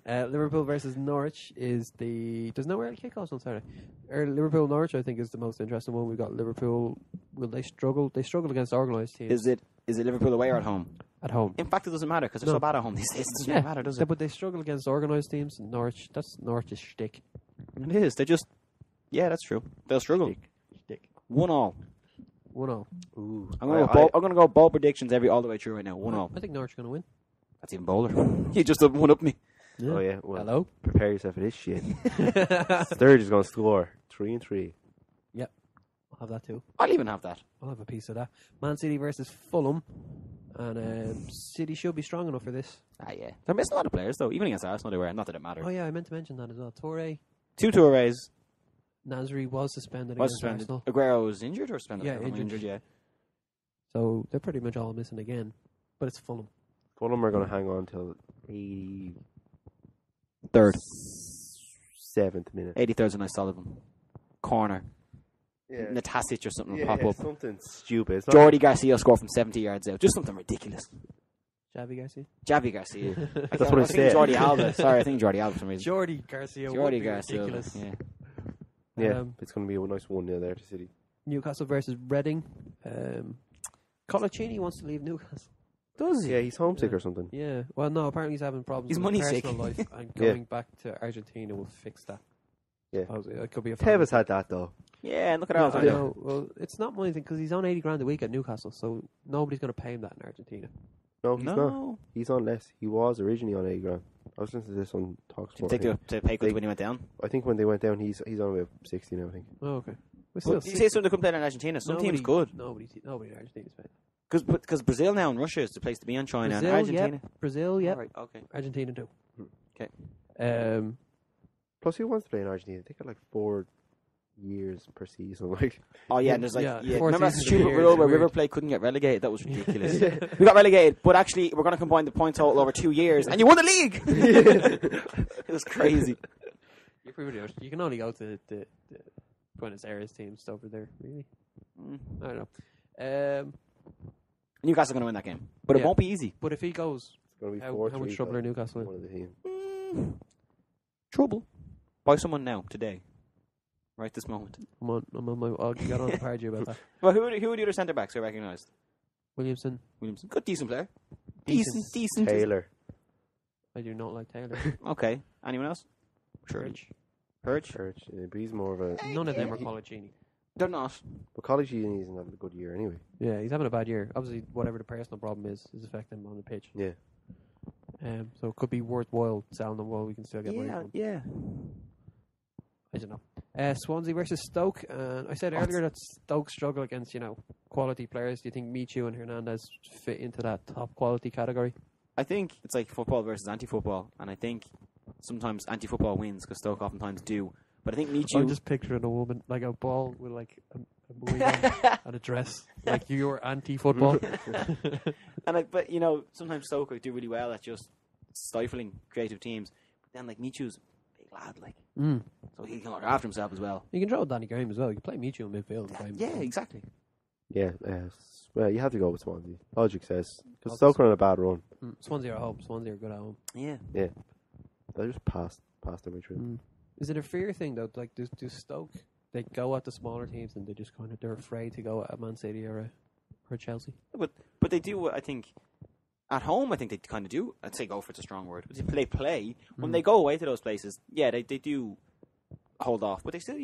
Liverpool versus Norwich is there's no early kickoffs on Saturday. Liverpool Norwich I think is the most interesting one. We've got Liverpool. Will they struggle? They struggle against organised teams. Is it Liverpool away or at home? At home? In fact, it doesn't matter because they're so bad at home these days. It doesn't really matter, does it? But they struggle against organised teams. Norwich, that's Norwich's shtick. It is. They just. Yeah, that's true. They'll struggle. Shtick. 1-1. 1-0. Ooh. I'm gonna go ball predictions all the way through right now. 1-0. I think Norwich are going to win. That's even bolder. You just one up me. Yeah. Oh yeah. Well, Hello. prepare yourself for this shit. Sturridge is going to score 3-3. I'll have that too. I'll even have that. I'll have a piece of that. Man City versus Fulham, and City should be strong enough for this. Yeah. They're missing a lot of players, though. Even against Arsenal, they were. Not that it mattered. Oh yeah, I meant to mention that as well. Toure, 2 Tourés. Nasri was suspended Was against suspended. Arsenal. Aguero was injured or suspended? Yeah, injured. Yeah. So they're pretty much all missing again. But it's Fulham. Fulham are going to hang on till 87th 3rd. minute. 83rd's a nice solid one. Corner. Yeah. Natasic or something will Yeah, pop up. something stupid. It's not Jordi Garcia scored from 70 yards out. Just something ridiculous. Javi Garcia. Javi Garcia. That's what I think said. Jordi Alba. Sorry, I think Jordi Alba for some reason. Jordi Garcia. would Jordi be Garcia. ridiculous. Yeah. Yeah, it's going to be a nice 1-0 there to City. Newcastle versus Reading. Colaccini wants to leave Newcastle. Does he? Yeah, he's homesick or something. Yeah. Well, no. Apparently, he's having problems. He's with money his sick. personal life, and going back to Argentina will fix that. Yeah. It could be a. Tevez had that though. Yeah, and look at Yeah, that. I know. Well, it's not money thing because he's on 80 grand a week at Newcastle, so nobody's going to pay him that in Argentina. No, he's not. No. He's on less. He was originally on 80 grand. I was listening to this on Talksport. Did he take the pay cut when he went down? I think when they went down, he's on about 60 now. I think. Oh, okay. Well, you say something that couldn't play in Argentina. Some teams good. Nobody in Argentina's paying. Because Brazil now and Russia is the place to be on China Brazil, and Argentina. Yep. Brazil, yeah. Right, okay. Argentina too. Okay. Plus, who wants to play in Argentina? They got like 4 years per season. Like, Oh yeah, and there's like 4 remember that seasons a stupid year, rule it's where weird. River Plate couldn't get relegated? That was ridiculous. We got relegated, but actually we're going to combine the point total over 2 years, and you won the league. It was crazy. You're pretty much. You can only go to the Buenos Aires teams over there, really. I don't know. Newcastle are going to win that game, but it Yeah. won't be easy. But if he goes, it's going to be how 4-3. much trouble are Newcastle in? One of the team. Trouble. Buy someone now, today, right this moment. I'm on my. I'll get on to Pardew about that. Well, who are the other centre backs I recognised? Williamson. Good, decent player. Decent. Decent. Taylor. I do not like Taylor. Okay. Anyone else? Church. Church. Yeah, but he's more of a. None of them are Colaccini. They're not. But college he isn't having a good year anyway. Yeah, he's having a bad year. Obviously, whatever the personal problem is affecting him on the pitch. Yeah. So it could be worthwhile selling them while we can still get money from them. Yeah. I don't know. Swansea versus Stoke. I said earlier that Stoke struggle against, quality players. Do you think Michu and Hernandez fit into that top quality category? I think it's like football versus anti-football, and I think sometimes anti-football wins because Stoke oftentimes do. But I think Michu. I'm just picturing a woman, like a ball with like a wig on and a dress. Like you're anti-football. but sometimes Stoke do really well at just stifling creative teams. But then like Michu's a big lad, like so he can look after himself as well. You can throw Danny Graham as well. You can play Michu in midfield. Yeah, exactly. Yeah. Well, you have to go with Swansea. Logic says because Stoke are on a bad run. Swansea are at home. Swansea are good at home. Yeah. Yeah. They just passed their way through. Is it a fear thing though? Like, do Stoke they go at the smaller teams and they just they're afraid to go at Man City or Chelsea? But they do. I think at home, I think they kind of do. I'd say go for it's a strong word. But they play when they go away to those places. Yeah, they do hold off, but they still.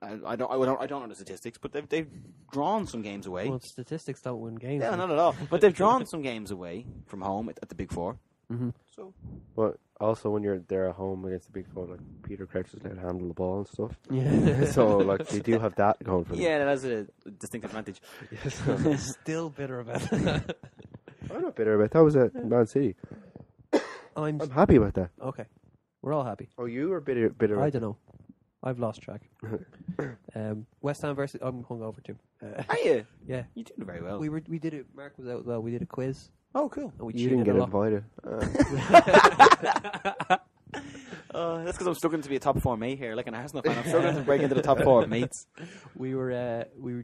I don't know the statistics, but they've drawn some games away. Well, statistics don't win games. Yeah, not at all. But they've drawn some games away from home at the Big Four. So, But also when you're there at home against the Big Four, like Peter Crouch is allowed to handle the ball and stuff. Yeah. So like they do have that going for them. yeah, that's a distinct advantage. Still bitter about it. I'm not bitter about that. Was at Man City. I'm happy about that. okay. We're all happy. Oh, you were bitter. I don't know. I've lost track. West Ham versus. I'm hungover too. Are you? Yeah. You doing very well. We did it. Mark was out as well. We did a quiz. Oh, cool. And we You didn't cheated get a lot. invited. That's because I'm struggling to be a top 4 mate here, like an Arsenal fan. I'm struggling to break into the top 4 mates. We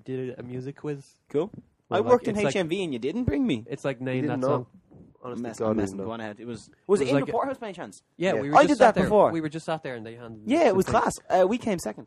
did a music quiz. Cool. Well, I worked in it's HMV and you didn't bring me. It's like name didn't that know. song. Honestly, I'm God, messing. no. Go on ahead. Was was it in like the Porthouse by any chance? Yeah, Yeah. we were I just did sat that there. before. We were just sat there and they handed. Yeah, it was the thing. class. We came second.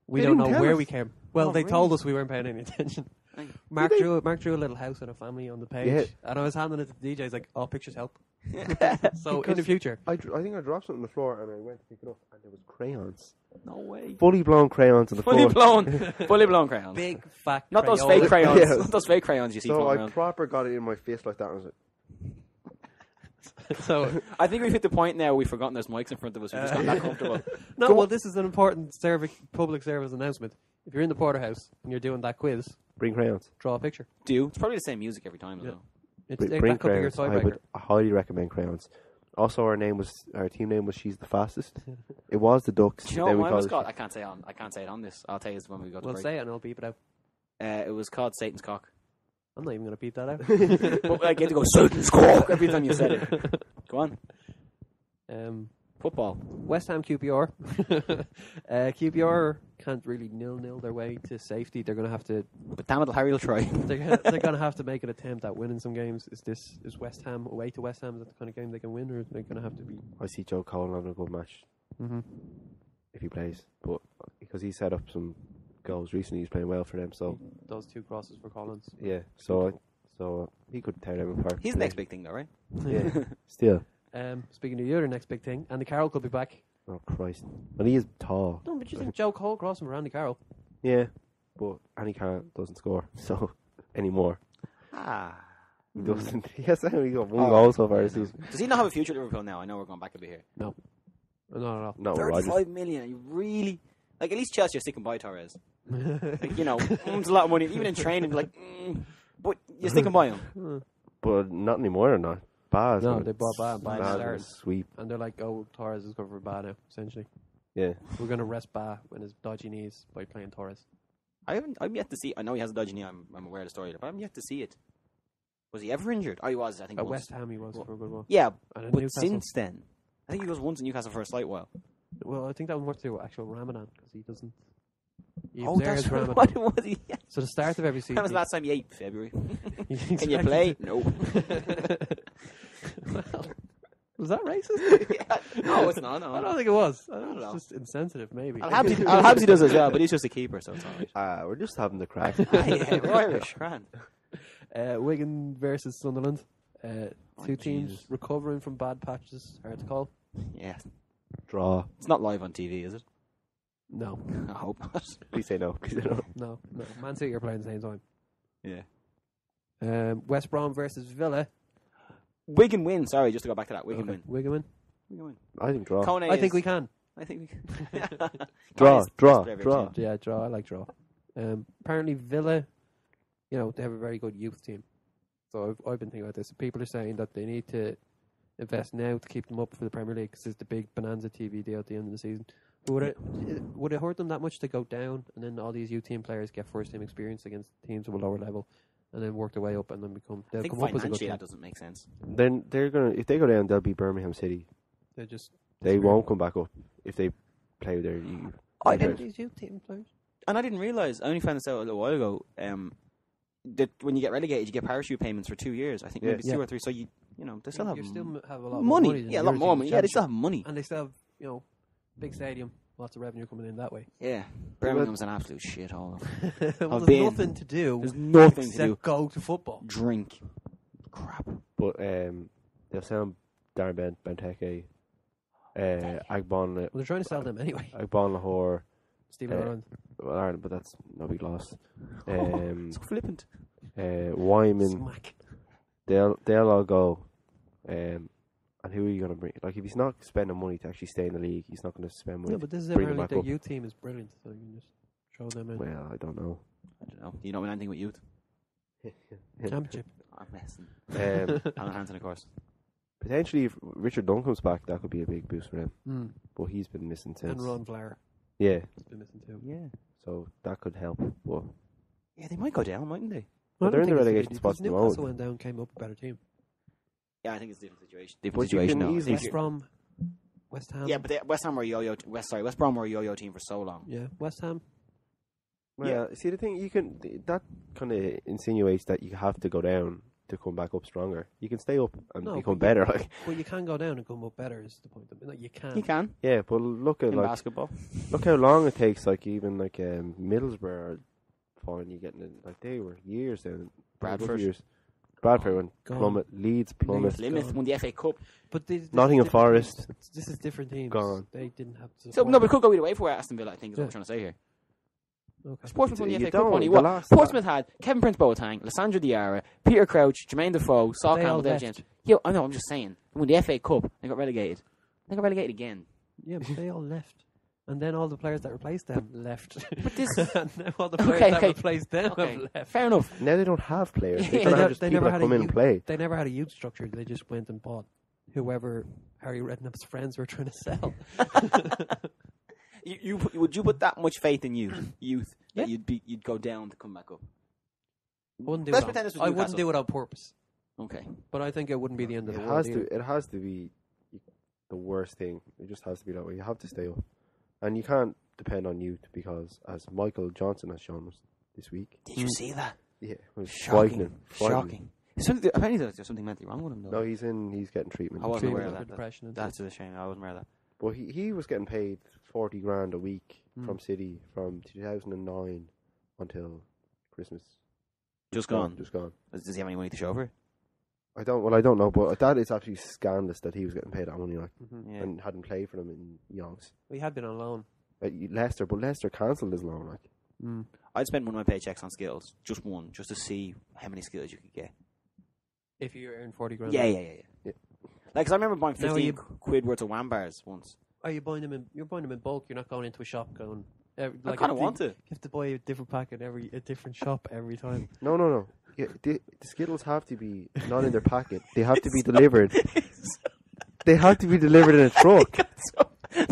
We They don't didn't know tell where us. we came. Well, Oh, they really? told us we weren't paying any attention. Right. Mark drew a little house and a family on the page, Yeah. and I was handing it to the DJ. He's like, "Oh, pictures help." So in the Because future, I think I dropped something on the floor and I went to pick it up and there was crayons. No way. Fully blown crayons on the Fully floor. fully blown crayons. big fat. Not those Crayola. fake crayons. Yeah. Not those fake crayons you see So floating I around. proper got it in my face like that and I was like, So I think we've hit the point now we've forgotten there's mics in front of us. We've just gotten that comfortable. no, well, this is an important public service announcement. If you're in the porterhouse and you're doing that quiz, Bring crayons. draw a picture. It's probably the same music every time as Yeah. well. Bring That could be your crayons. I tiebreaker. would highly recommend crayons. Also, our team name was She's the Fastest. It was the Ducks. Do you know then what we mine called was it- called? I can't say it on this. I'll tell you when we go to Well, break. say it and I'll beep it out. It was called Satan's Cock. I'm not even going to beep that out. But I get to go Satan's Cock every time you said it. Go on. Football. West Ham QPR. QPR can't really nil their way to safety. They're going to have to. But damn it, Harry will try. They're going to have to make an attempt at winning some games. Is West Ham away to West Ham? Is that the kind of game they can win, or are they going to have to be? I see Joe Cole having a good match if he plays, but because he set up some goals recently, he's playing well for them. So Those 2 crosses for Collins. yeah, so he could tear them apart. He's the next big thing, though, right? Yeah, still. Speaking of the other next big thing, Andy Carroll could be back. Oh Christ! And he is tall. No, but you think Joe Cole crossing for Andy Carroll? Yeah, but Andy Carroll doesn't score so anymore. He doesn't. He has only got 1 goal so far this season. Does he not have a future at Liverpool now? I know we're going back a bit here. No. No. Not with Rodgers. 35 million. You really... Like, at least Chelsea are sticking by Torres. Like, you know, it's a lot of money. Even in training, like, but you're sticking by him. But not anymore. Or not. Baz. No, they bought Ba. Ba Baz started. was sweep. And they're like, oh, Torres is going for Ba now, essentially. Yeah. We're going to rest Ba when his dodgy knees by playing Torres. I'm yet to see... I know he has a dodgy knee. I'm aware of the story. But I'm yet to see it. Was he ever injured? Oh, he was, I think. At once. West Ham he was for a good while. Yeah, And at but Newcastle. since then... I think he was once in Newcastle for a slight while. Well, I think that was more to do with actual Ramadan, because he doesn't... He Oh, observes that's right. Ramadan. What was he? Yeah. So the start of every season... When was the last time you ate? February. he Can you play? No. Well, was that racist? Yeah. No, it's not. No. I don't think it was. I don't It's know. just insensitive, maybe. Al-Habsi does as well, but he's just a keeper, so it's alright. We're just having the crack. Yeah, we're Irish, grand. Wigan versus Sunderland. Two teams Jesus. recovering from bad patches. Hard to call. Yeah. Draw. It's not live on TV, is it? No, I hope not. Please say no. Please say no. no. Man City are playing at the same time. Yeah. West Brom versus Villa. Wigan win. Sorry, just to go back to that. Wigan Okay, win. Wigan win. Wigan win. I think draw. Kone I think is- we can. I think we Draw, Kone's draw, best player draw. ever, Yeah, draw. I like draw. Apparently Villa, they have a very good youth team. So I've been thinking about this. People are saying that they need to invest now to keep them up for the Premier League because it's the big Bonanza TV deal at the end of the season. But would it hurt them that much to go down and then all these youth team players get first team experience against teams of a lower level and then work their way up and then I think come up as a good financially team? that doesn't make sense. Then they're gonna. If they go down, they'll be Birmingham City. They won't come back up if they play their. I didn't, these youth team players. and I didn't realise. I only found this out a little while ago. That when you get relegated, you get parachute payments for 2 years. I think maybe it's 2 or 3. So you they still have You still have a lot money. more money. Than Yeah, a the lot other more teams, money. Yeah, they still have money. and they still have big stadium, lots of revenue coming in that way. Yeah, Birmingham's an absolute shithole. Well, I've there's been- nothing to do. There's nothing to except do. go to football. Drink, crap. But they'll sell Darren Benteke, Agbon, Well, they're trying to sell them anyway. Agbon Lahore. Stephen Ireland. Well, Ireland, but that's no big loss. So flippant. Wyman. Smack. They'll all go. And who are you going to bring? Like, if he's not spending money to actually stay in the league, he's not going to spend money. No, but this is bring them apparently back their up. youth team is brilliant, so you can just throw them in. Well, I don't know. I don't know. You don't know anything with youth. Championship. I'm messing. Um, Alan Hansen, of course. potentially, if Richard Dunn comes back, that could be a big boost for them. But he's been missing since. And Ron Blair Yeah, has been missing too. Yeah. so that could help. But Yeah, they might go down, mightn't they? Well, I they're don't in the think relegation it's a big deal, spots at the because Newcastle moment. went down, came up a better team. Yeah, I think it's a different situation. But Different you situation can now. easily- West Brom, West Ham. Yeah, but West Ham were a yo-yo. West Brom were a yo-yo team for so long. Yeah, West Ham. well, see the thing, you can that kind of insinuates that you have to go down to come back up stronger. You can stay up and No, become but you- better. Like, Well, you can go down and come up better. Is the point? Like, you can. You can yeah, but look at in like basketball. look how long it takes. Like even like Middlesbrough are finally getting it. Like they were years down. Bradford. Years. Bradford went Gone. plummet. Leeds plummet. Plymouth won the FA Cup. But this Nottingham different Forest. teams. This is different teams. Gone. They didn't have to. So no, but it could go either way for Aston Villa. I think is what Yeah. I'm trying to say here. Okay. Portsmouth won the You FA Cup don't. one. He The won. last- Portsmouth had Kevin Prince Boateng, Lissandro Diarra, Peter Crouch, Jermaine Defoe, Sol They Campbell, all Dave left. James. Yeah, I know. I'm just saying. They won the FA Cup. They got relegated. They got relegated again. Yeah, but they all left. And then all the players that replaced them left. But this. And now all the players Okay, that okay. replaced them Okay, have left. fair enough. Now they don't have players. Yeah. They, They don't have never- just they people never that had come a in and play. They never had a youth structure. They just went and bought whoever Harry Redknapp's friends were trying to sell. Would you put that much faith in youth Yeah. that you'd go down to come back up? I wouldn't do Let's it. pretend this was I wouldn't Newcastle. do it on purpose. Okay. But I think it wouldn't be the end of It the world. has to. It has to be the worst thing. It just has to be that way. You have to stay up, and you can't depend on youth because, as Michael Johnson has shown us this week, Did you see that? yeah, it was Shocking. frightening. Shocking. Apparently there's something mentally wrong with him, though. No, he's getting treatment. I wasn't aware Treatment of for that. depression and That's a shame. I wasn't aware of that. But he was getting paid 40 grand a week from City from 2009 until Christmas. Just gone. Just gone. Does he have any money to show for it? I don't know, but that is absolutely scandalous that he was getting paid that money Yeah. and hadn't played for them in yonks. We had been on loan. Leicester, but Leicester cancelled his loan. Like, I'd spend one of my paychecks on skills, just one, just to see how many skills you could get. If you earn 40 grand. Yeah. Yeah. Like, 'cause I remember buying Now 15 quid worth of wham bars once. Are you buying them in? You're buying them in bulk. You're not going into a shop going. I kind of want to. You have to buy a different pack at a different shop every time. no. Yeah, the Skittles have to be not in their packet. They have to be delivered. They have to be delivered in a truck.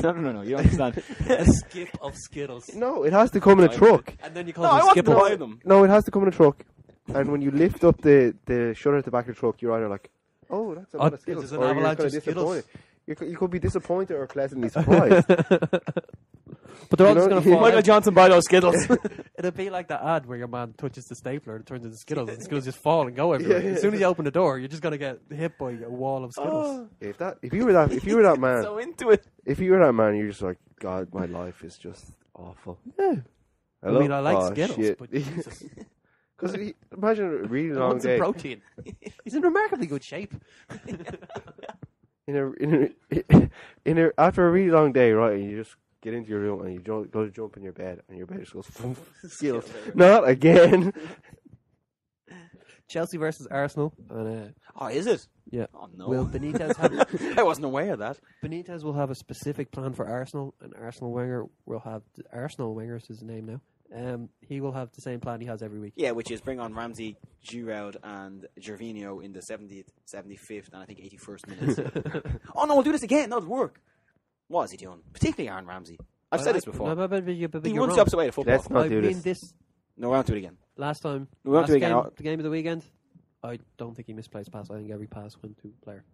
No, you don't understand. A skip of Skittles. No, it has to come in a truck. And then you call No, I them want to Skipples. buy them. No, it has to come in a truck. And when you lift up the shutter at the back of the truck, you're either like, "Oh, that's a lot of Skittles," there's an or you're avalanche kind of of Skittles. disappointed. You could be disappointed or pleasantly surprised. But they're all You just know, going to fall Michael out. Johnson buy those Skittles. It'll be like the ad where your man touches the stapler and it turns into Skittles and the Skittles just fall and go everywhere. Yeah. As soon as you open the door, you're just going to get hit by a wall of Skittles. If you were that man, So into it. if you were that man, you're just like, God, my life is just awful. Yeah. Hello? I mean, I like Oh, Skittles, shit. but Jesus. Because imagine a really long Wants day. some protein. He's in remarkably good shape. After a really long day, right, and you just get into your room and you go to jump in your bed, and your bed just goes Skittles. Not again. Chelsea versus Arsenal. And, Oh, is it? yeah. Oh, no. Will Benitez have I wasn't aware of that. Benitez will have a specific plan for Arsenal, and Arsenal Wenger will have Arsenal Wenger is his name now. He will have the same plan he has every week. Yeah, which is bring on Ramsey, Giroud, and Gervinho in the 70th, 75th, and I think 81st minutes. Oh no, we'll do this again. That'll work. What is he doing? Particularly Aaron Ramsey. I've said this before. But He you're runs the wrong. opposite way to football. Let's not I do mean this. No, we won't do it again. Last time. We won't last do it again. the game of the weekend. I don't think he misplaced pass. I think every pass went to player.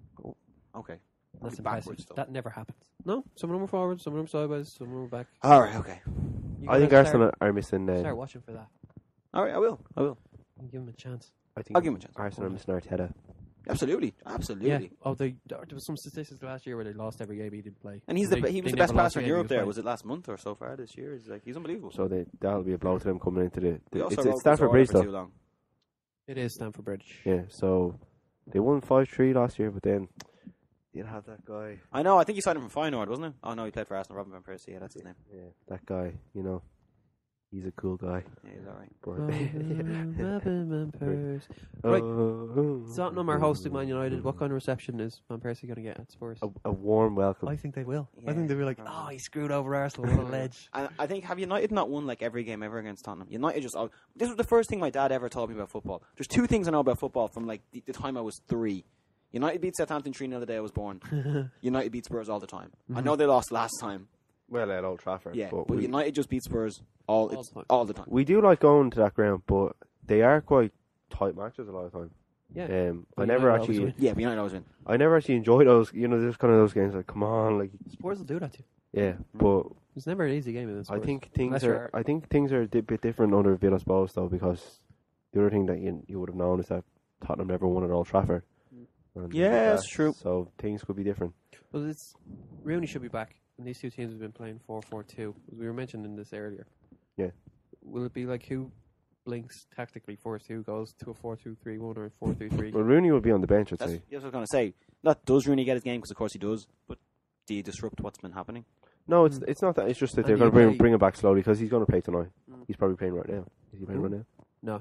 Okay. That's Backwards, impressive. though. That never happens. No, some of them were forwards, some of them sideways, some of them were back. All right, okay. You I think gotta Arsenal are missing. start watching for that. All right, I will. Give him a chance. I think I'll give him a chance. Arsenal are missing Arteta. Absolutely. Yeah. Oh, there was some statistics last year where they lost every game he didn't play. And he was They the never best lost passer a in game he Europe there. playing. Was it last month or so far this year? He's unbelievable. So that'll be a blow to them coming into the. We also It's wrote Stamford Cazorla Bridge for though. too long. It is Stamford Bridge. Yeah, so they won 5-3 last year, but then you have that guy. I know. I think he signed him from Feyenoord, wasn't it? Oh no, he played for Arsenal. Robin van Persie. Yeah, that's his name. Yeah, that guy. You know, he's a cool guy. Yeah, he's all right. Right. Tottenham are hosting Man United. What kind of reception is Van Persie going to get at Spurs? A warm welcome. I think they will. Yeah, I think they'll be like, probably. oh, he screwed over Arsenal. What a ledge. And I think, have United not won like every game ever against Tottenham? United just. This was the first thing my dad ever told me about football. There's two things I know about football from like the time I was 3. United beat Southampton 3-0 the day I was born. United beat Spurs all the time. I know they lost last time. Well, at Old Trafford. Yeah, but but we, United just beat Spurs all the time. we do like going to that ground, but they are quite tight matches a lot of the time. Yeah. I never United always actually, win. Yeah, but United always win. I never actually enjoy those. You know, there's kind of those games like, come on, like, Spurs will do that too. yeah. But It's never an easy game in this. I think things Unless you're are. I think things are a bit different under Villas-Boas though, because the other thing that you would have known is that Tottenham never won at Old Trafford. And Yeah, that's true. So things could be different. Well, it's Rooney should be back, and these two teams have been playing 4-4-2. As we were mentioning this earlier. Yeah. Will it be like who blinks tactically first, who goes to a 4-2-3-1 or a 4-3-3? Well, Rooney will be on the bench, I'd That's say. what I was going to say. Not does Rooney get his game, because of course he does, but do you disrupt what's been happening? No, it's not that. It's just that And they're you going to play- bring him back slowly because he's going to play tonight. He's probably playing right now. Is he playing right now? No.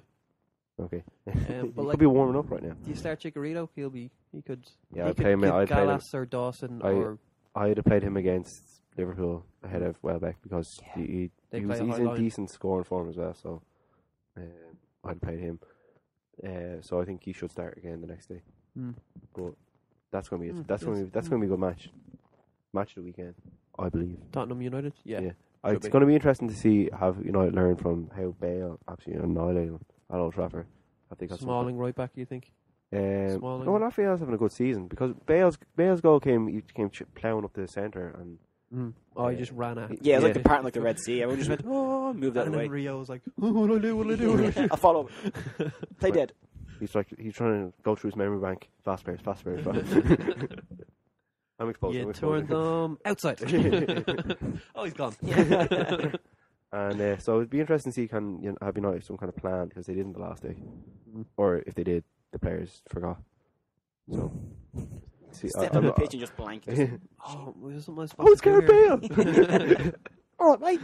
Okay. But he like, could be warming up right now. do you start Chicharito? He could. Yeah, he I'd could play him. give I'd play him. Gallas or Dawson I'd have played him against Liverpool ahead of Welbeck because They he's play a high in line. decent scoring form as well. So I'd have played him. So I think he should start again the next day. But that's going to be that's going to be a good match. Match of the weekend, I believe. Tottenham United. Yeah. It's going to be interesting to see how United learn from how Bale absolutely annihilated them at Old Trafford. I think Smalling right back. You think? No, Raphael's having a good season because Bale's goal came ploughing up the centre and he just ran at it. Yeah, it was like the pattern like the Red Sea. Everyone just went, moved that and away. then Rio was like, what'll I do? I'll follow. Play dead. He's trying to go through his memory bank. Fast players. I'm exposed. You turned them outside. Oh, he's gone. And so it'd be interesting to see have United some kind of plan because they didn't the last day, or if they did, the players forgot. So Step on the pitch and just blank. It's Gareth Bale. All right,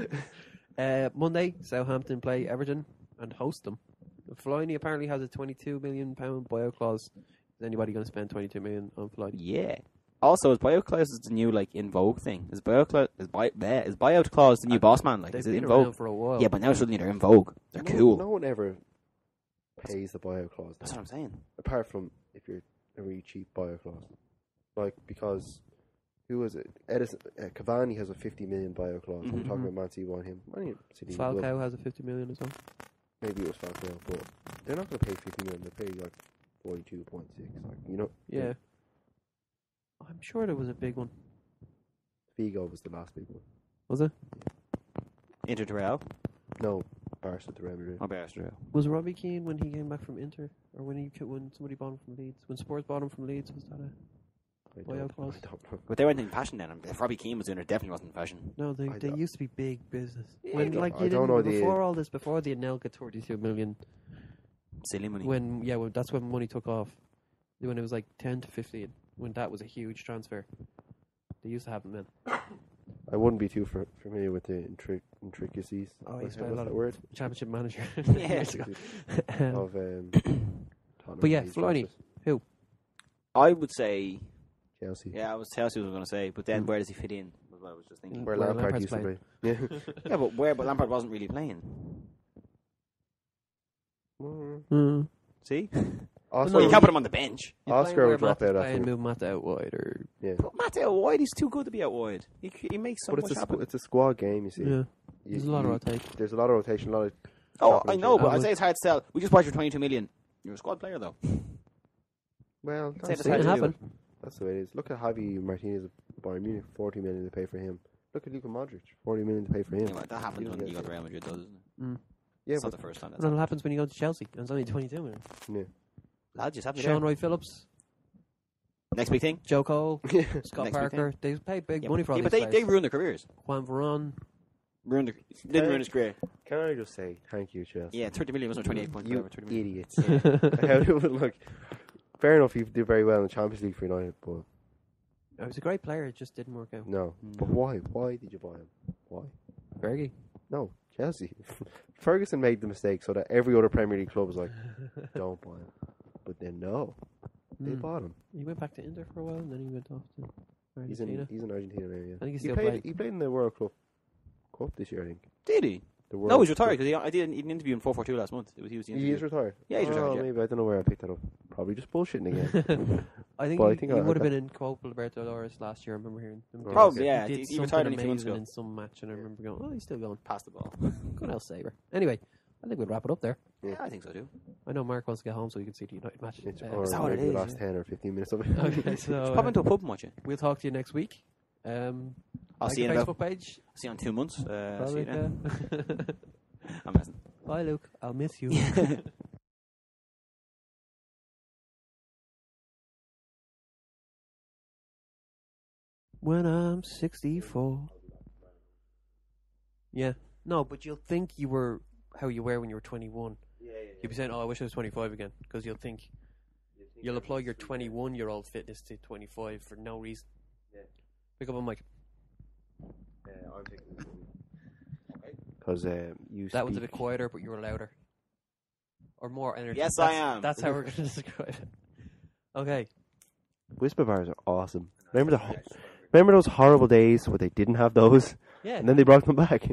mate. Monday, Southampton play Everton and host them. Fellaini apparently has a £22 million buyout clause. Is anybody going to spend £22 million on Fellaini? Yeah. Also, is buyout clause the new in vogue thing? Is buyout clause the new boss man? Like, is it in vogue for a while? Yeah, but now suddenly they're in vogue. They're cool. No one ever pays the buyout clause. That's what I'm saying. Apart from if you're a really cheap buyout clause, like because who was it? Edison Cavani has a 50 million buyout clause. I'm talking about Man City want him. Falcao has a 50 million as well. Maybe it was Falcao, but they're not going to pay 50 million. They pay like 42.6. Like Yeah. I'm sure there was a big one. Figo was the last big one. Was it? Inter to Real? No, Barca to Real Madrid. Oh, Barca to Real. Was Robbie Keane when he came back from Inter, or when somebody bought him from Leeds? When Spurs bought him from Leeds, was that a buyout clause? I don't know. But they weren't in fashion then. If Robbie Keane was doing it, it definitely wasn't in fashion. No, they used to be big business. Yeah, When before all this, before the Anelka 32 million, Silly money. That's when money took off. When it was like 10 to 15, when that was a huge transfer. They used to have them then. I wouldn't be too familiar with the intricacies. Oh, he's played a lot of word. Championship manager. Yes. Of but yeah, Fellaini, who? I would say Chelsea. Yeah, I was Chelsea was going to say, but then where does he fit in? Was what I was just thinking. Where Lampard Lampard's used to play. Yeah, but Lampard wasn't really playing. See? Oscar, you can't put him on the bench. Oscar would drop out after. Move Matt out wide, or But Matt out wide, he's too good to be out wide. He makes so but much happen. it's a squad game, you see. yeah. There's a lot of rotation. There's a lot of rotation, a lot of. Oh, I know, but I'd say it's hard to tell. We just bought you 22 million. You're a squad player, though. Well, Say that's that's hard to happen. do. That's the way it is. Look at Javi Martinez at Bayern Munich, 40 million to pay for him. Look at Luka Modric, 40 million to pay for him. Yeah, that happened when you got to Real Madrid, though, doesn't it? Yeah, It's not but the first time. What happens when you go to Chelsea? And it's only 22 million. yeah. Lad, just have me Sean there. Roy Phillips, Next big thing. Joe Cole, Scott Next big Parker. They pay big money for all Yeah, these but they players. ruined their careers. Juan Varane. Didn't ruin his career. Can I just say thank you, Chelsea? Yeah, 30 million wasn't 28 points. You Whatever, 30 million. idiots. How do it look? Fair enough, you did very well in the Champions League for United, but He was a great player. It just didn't work out. no. But why? Why did you buy him? Why? Fergie. No, Chelsea. Ferguson made the mistake so that every other Premier League club was like, don't buy him. But then no, they bought him. He went back to Inter for a while, and then he went off to He's Argentina. in Argentina now. Yeah. I think he he still played. played. He played in the World Cup this year, I think. Did he? The World No, he's retired Cup. because I did an interview in 442 last month. He was the He is interview. retired. Yeah, he's retired, Oh, yeah. maybe I don't know where I picked that up. Probably just bullshitting again. I think But I he, think he I would have heard been in Copa Libertadores last year. I remember hearing him. Probably, okay. yeah. He did He something retired only a few months amazing ago. in some match, and I remember going, "Oh, he's still going." Pass the ball. Good old Sabre. Anyway, I think we'll wrap it up there. Yeah, I think so too. I know Mark wants to get home so he can see the United match. It's Is that what it maybe the is, last yeah? 10 or 15 minutes of it. Okay, so Pop into a pub and watch it. we'll talk to you next week. I'll see you the in Facebook about. page. See you in 2 months. See Probably, you then. yeah. I'm messing. Bye, Luke. I'll miss you. When I'm 64. Yeah. No, but you'll think you were how you were when you were 21. You'll be saying, "Oh, I wish I was 25 again," because you'll think you'll apply your 21-year-old fitness to 25 for no reason. Yeah. Pick up a mic. I'm thinking because you. That one's a speak- bit quieter, but you were louder. Or more energy. Yes, I am. That's how we're going to describe it. Okay. Whisper bars are awesome. Remember those horrible days where they didn't have those, Yeah. and then they brought them back.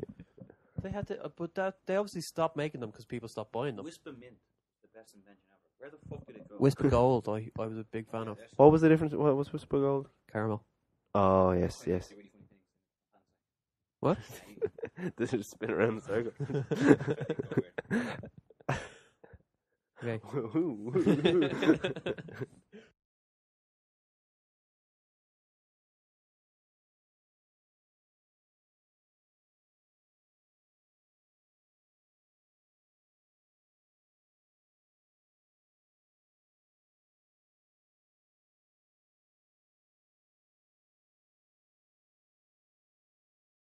They had to, but they obviously stopped making them because people stopped buying them. Whisper Mint, the best invention ever. Where the fuck did it go? Whisper Gold, I was a big fan of. What was the difference? What was Whisper Gold? Caramel. Oh yes, yes. What? This is spin around the circle. Okay.